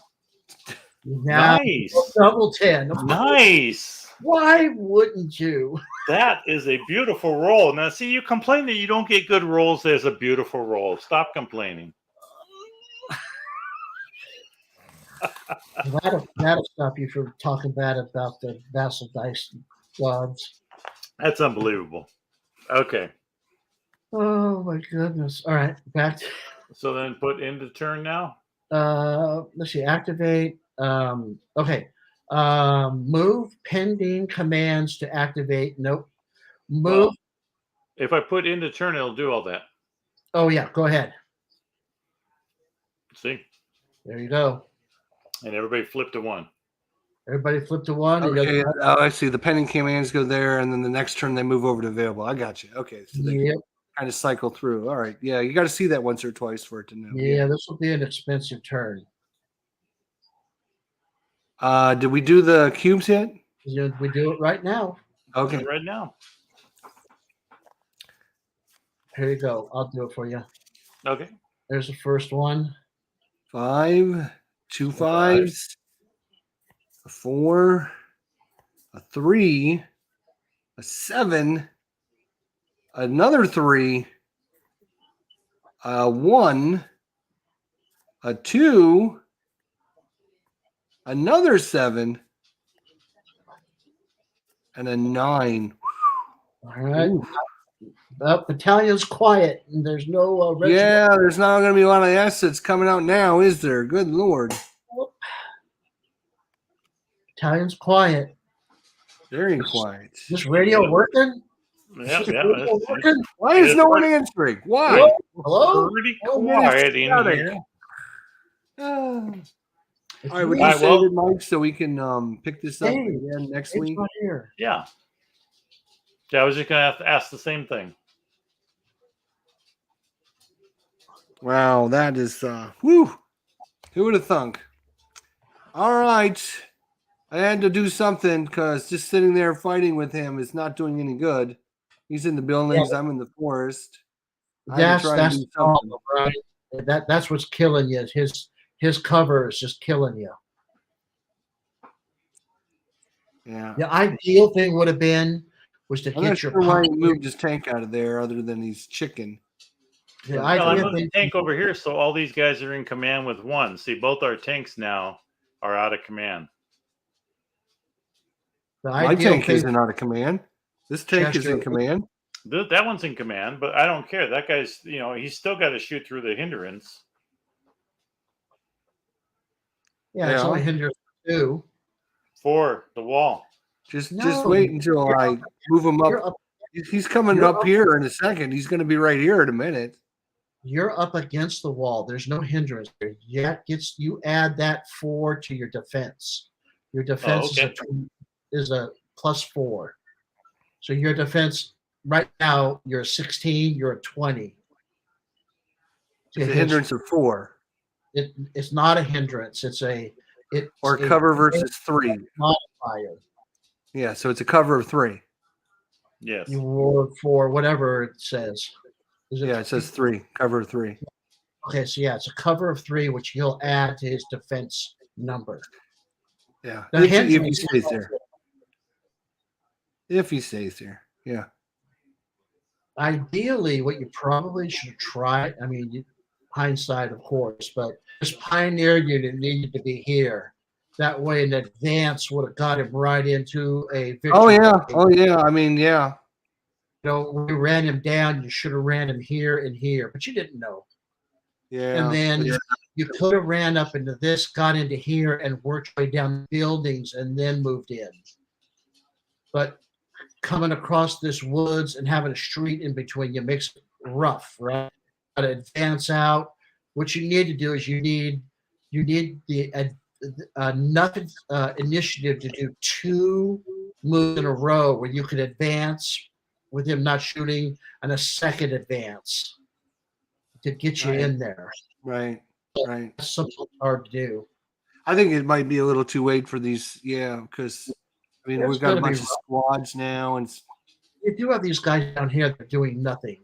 Now, nice. Double 10. Nice. Why wouldn't you? That is a beautiful roll. Now, see, you complain that you don't get good rolls. There's a beautiful roll. Stop complaining. That'll stop you from talking bad about the Vassal Dice gods. That's unbelievable. Okay. Oh my goodness. All right, back to. So then put into turn now. Let's see. Activate. Okay. Move pending commands to activate. Nope. Move. Well, if I put into turn, it'll do all that. Oh yeah. Go ahead. See. There you go. And everybody flipped to 1. Everybody flip to 1. Okay. I see. The pending commands go there, and then the next turn they move over to available. I got you. Okay. So they kind of cycle through. All right. Yeah, you got to see that once or twice for it to know. Yeah, this will be an expensive turn. Did we do the cubes yet? We do it right now. Okay. Right now. Here you go. I'll do it for you. Okay. There's the first one. 5, 2 5s, a 4, a 3, a 7, another 3, a 1, a 2, another 7, and a 9. All right. Ooh. Battalion's quiet, and there's no regiment. Yeah, there's not going to be a lot of assets coming out now, is there? Good Lord. Battalion's quiet. Very quiet. This radio working? Yeah, Is this yeah. radio working? Why is It's no one like- answering? Why? Hello? Pretty Oh, quiet in static. here. All It's right, would me. you Alright, save well- it, Mike, so we can pick this up Hey, again next It's week? not here. Yeah. Yeah, I was just gonna have to ask the same thing. Wow, that is whew. Who would have thunk? All right. I had to do something because just sitting there fighting with him is not doing any good. He's in the buildings, I'm in the forest. I had to try and That's do the something. problem, right? That's what's killing you. His cover is just killing you. Yeah. The ideal thing would have been was to I'm not get sure your why he pioneer. moved his tank out of there other than he's chicken. The Well, I ideal moved the thing. tank over here, so all these guys are in command with one. See, both our tanks now are out of command. The My ideal tank thing. isn't out of command. This tank is in Chester- command. That one's in command, but I don't care. That guy's, he's still got to shoot through the hindrance. Yeah, it's Yeah. only hindrance 2. For the wall. Just No, wait until you're I up- move him You're up. up. He's coming you're up up- here in a second. He's going to be right here in a minute. You're up against the wall. There's no hindrance there. You add that 4 to your defense. Your defense okay. is a +4. So your defense right now, you're a 16. You're a 20. It's a hindrance of 4 It's not a hindrance. It's or cover versus 3. modifier. Yeah, so it's a cover of 3. Yes. You roll for whatever it says. Yeah, it says 3, cover of 3. Okay, so yeah, it's a cover of 3, which he'll add to his defense number. Yeah, The if he hindrance- stays there. If he stays there, yeah. Ideally, what you probably should try, hindsight, of course, but this pioneer unit needed to be here. That way, in advance, would have got him right into a victory. Oh yeah, location. oh yeah. I mean, yeah. When you ran him down, you should have ran him here and here, but you didn't know. Yeah. And then you could have ran up into this, got into here, and worked your way down the buildings, and then moved in. But coming across this woods and having a street in between you makes it rough, right? Got to advance out. What you need to do is you need the enough initiative to do 2 moves in a row where you could advance with him not shooting and a second advance to get you Right. in there. Right. Right. That's something hard to do. I think it might be a little too late for these. Yeah, because It's we've got a gonna be bunch of squads now, and You do have these guys down here that are doing nothing.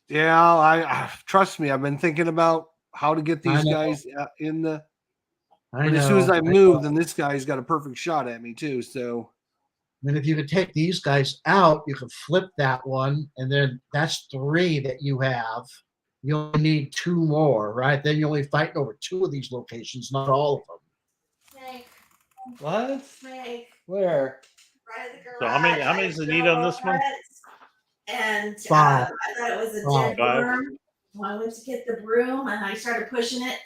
yeah, I trust me. I've been thinking about how to get I these know. guys in the. I But know. as soon as I know. move, then this guy's got a perfect shot at me too. So And if you could take these guys out, you could flip that one, and then that's 3 that you have. You only need 2 more, right? Then you're only fighting over 2 of these locations, not all of them. Snake, what? snake, Where? right at the garage. So how many does it need on this one? And 5. I thought it was a 5. dead worm. Well, I went to get the broom and I started pushing it.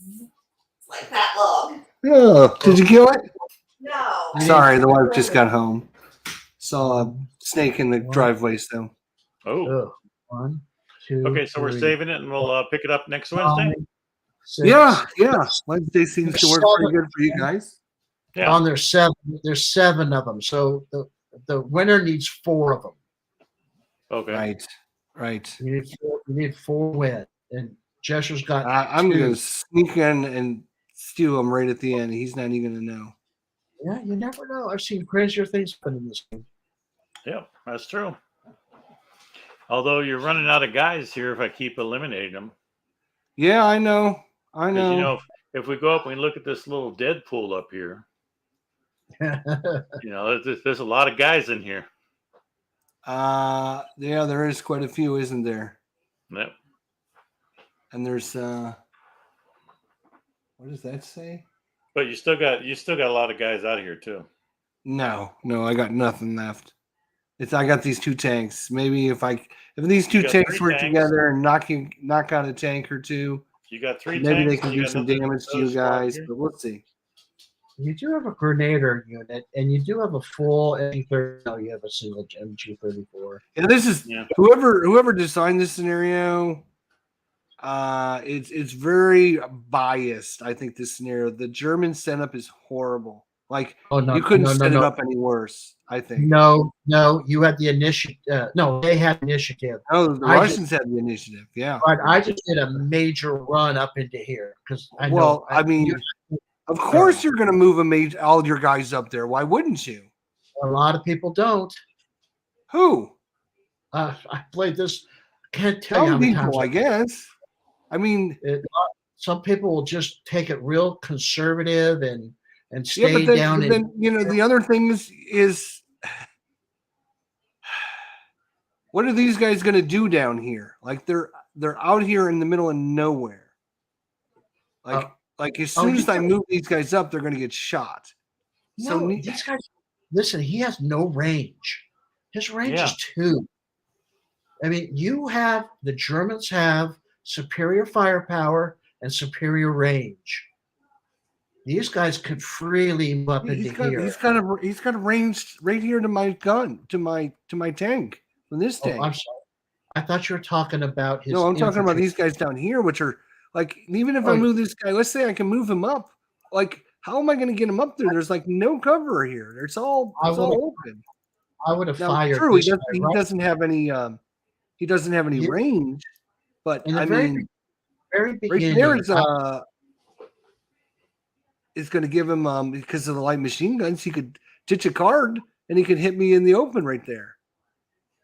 It's like that long. Oh, did you kill it? No. Sorry, the wife just got home. Saw a snake in the driveway. So Oh. Ugh. 1, 2. Okay, so we're 3, saving it and we'll pick it up next Wednesday. 5, 6. yeah. Wednesday seems to work pretty good for you guys. Yeah. On there's 7. There's 7 of them. So the winner needs 4 of them. Okay. Right. You need 4 win. And Jesser's got. I'm 2. gonna sneak in and steal him right at the end. He's not even gonna know. Yeah, you never know. I've seen crazier things happen in this game. Yep, that's true. Although you're running out of guys here if I keep eliminating them. Yeah, I know. I 'Cause, know. if we go up and we look at this little dead pool up here, there's a lot of guys in here. Yeah, there is quite a few, isn't there? Yep. And there's what does that say? But you still got a lot of guys out here too. No, I got nothing left. I got these 2 tanks. Maybe if these 2 got tanks 3 work tanks. together and knock out a tank or 2, You got 3 maybe tanks. they can you do got some nothing- damage to another you squad guys. here? But we'll see. You do have a Grenadier unit, and you do have a full MG30. No, you have a single MG34. And this is Yeah. whoever designed this scenario. It's very biased. I think this scenario, the German setup is horrible. Like you couldn't set it up any worse. I think. No, you had the initiative. No, they had initiative. Oh, the Russians had the initiative. Yeah. But I just did a major run up into here because I know. Well, I mean, of course you're going to move all your guys up there. Why wouldn't you? A lot of people don't. Who? I played this. Can't tell you how Some many people, times. I guess. I mean, some people will just take it real conservative and stay yeah, but down. then the other thing is what are these guys going to do down here? Like they're out here in the middle of nowhere. Like as soon as I move these guys up, they're going to get shot. No, So these guys. Listen, he has no range. His range is 2. I mean, the Germans have superior firepower and superior range. These guys could freely move up into here. He's got a range right here to my gun, to my tank, from this tank. I'm sorry. I thought you were talking about his. No, I'm talking about these guys down here, which are like, even if I move this guy, let's say I can move him up. Like, how am I going to get him up there? There's like no cover here. It's all open. I would have now, fired. True, he doesn't have any. He doesn't have any range, but I mean, very beginning, right there is going to give him because of the light machine guns. He could ditch a card and he could hit me in the open right there.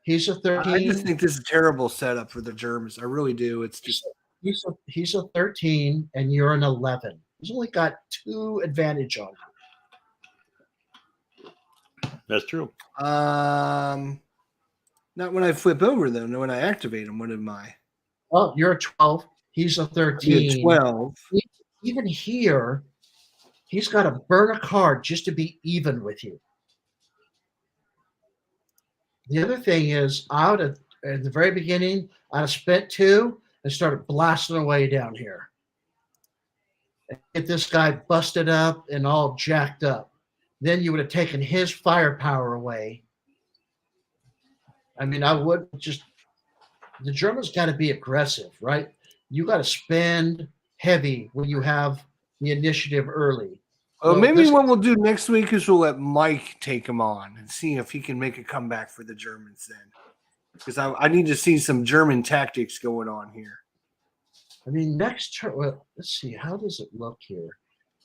He's a 13. I just think this is a terrible setup for the Germans. I really do. It's just he's a 13 and you're an 11. He's only got 2 advantage on you. That's true. Not when I flip over though. No, when I activate him. What am I? Well, you're a 12. He's a 13. 12. Even here, he's got to burn a card just to be even with you. The other thing is, at the very beginning, I'd have spent 2 and started blasting away down here. Get this guy busted up and all jacked up. Then you would have taken his firepower away. I mean, the Germans got to be aggressive, right? You got to spend heavy when you have the initiative early. Well, maybe what we'll do next week is we'll let Mike take him on and see if he can make a comeback for the Germans then. Because I need to see some German tactics going on here. I mean, next turn, well, let's see. How does it look here?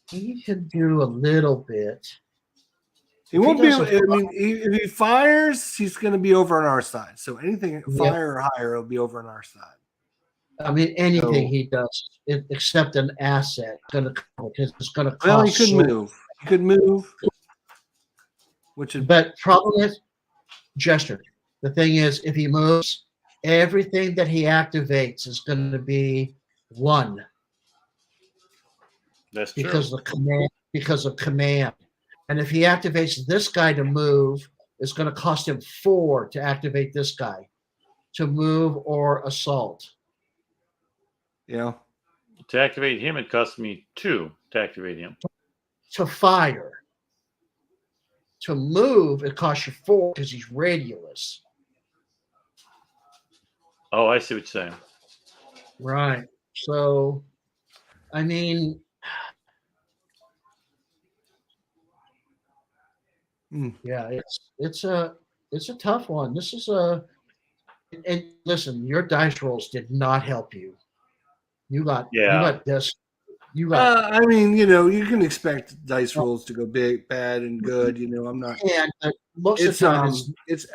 He can do a little bit. He won't be. I mean, if he fires, he's going to be over on our side. So anything fire or higher, will be over on our side. I mean, anything he does, except an asset, because it's going to cost. Well, he could move. He could move. But problem is, Jester. The thing is, if he moves, everything that he activates is going to be 1. That's true. Because of command. And if he activates this guy to move, it's going to cost him 4 to activate this guy to move or assault. Yeah. To activate him, it cost me 2 to activate him. To fire. To move, it costs you 4 because he's radialist. Oh, I see what you're saying. Right. So, I mean, yeah, it's a tough one. This is and listen, your dice rolls did not help you. You got this. I mean, you can expect dice rolls to go big, bad, and good. I'm not. And most of the time,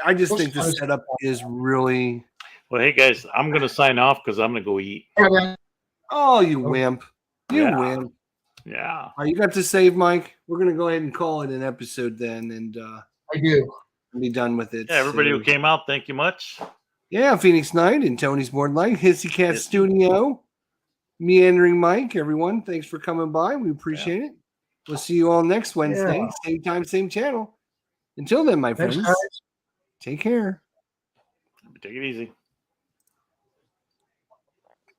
I just think the setup is really. Well, hey guys, I'm gonna sign off because I'm gonna go eat. Oh, you wimp! You wimp! Yeah. You got to save, Mike. We're gonna go ahead and call it an episode then, and I do. be done with it. Yeah, everybody who soon. came out, thank you much. Yeah, Phoenix Knight and Tony's Board Light, Hissy Cat Hissy. Studio, Meandering Mike, everyone. Thanks for coming by. We appreciate it. We'll see you all next Wednesday. Yeah. Same time, same channel. Until then, my Thanks, friends, guys. take care. Take it easy.